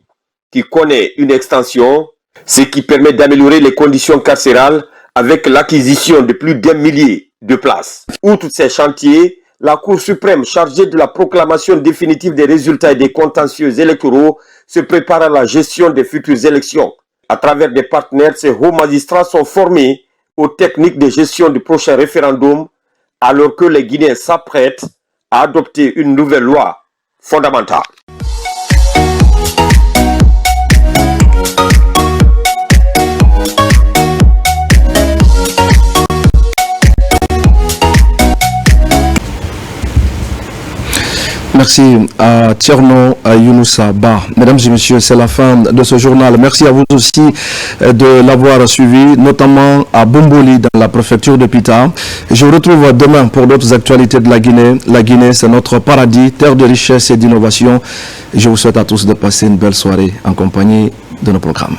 qui connaît une extension, ce qui permet d'améliorer les conditions carcérales avec l'acquisition de plus d'1 millier de places. Outre ces chantiers, la Cour suprême chargée de la proclamation définitive des résultats et des contentieux électoraux se prépare à la gestion des futures élections. À travers des partenaires, ces hauts magistrats sont formés aux techniques de gestion du prochain référendum, alors que les Guinéens s'apprêtent à adopter une nouvelle loi fondamentale. Merci à Tierno Younoussa Ba. Mesdames et messieurs, c'est la fin de ce journal. Merci à vous aussi de l'avoir suivi, notamment à Bomboli dans la préfecture de Pita. Je vous retrouve demain pour d'autres actualités de la Guinée. La Guinée, c'est notre paradis, terre de richesse et d'innovation. Je vous souhaite à tous de passer une belle soirée en compagnie de nos programmes.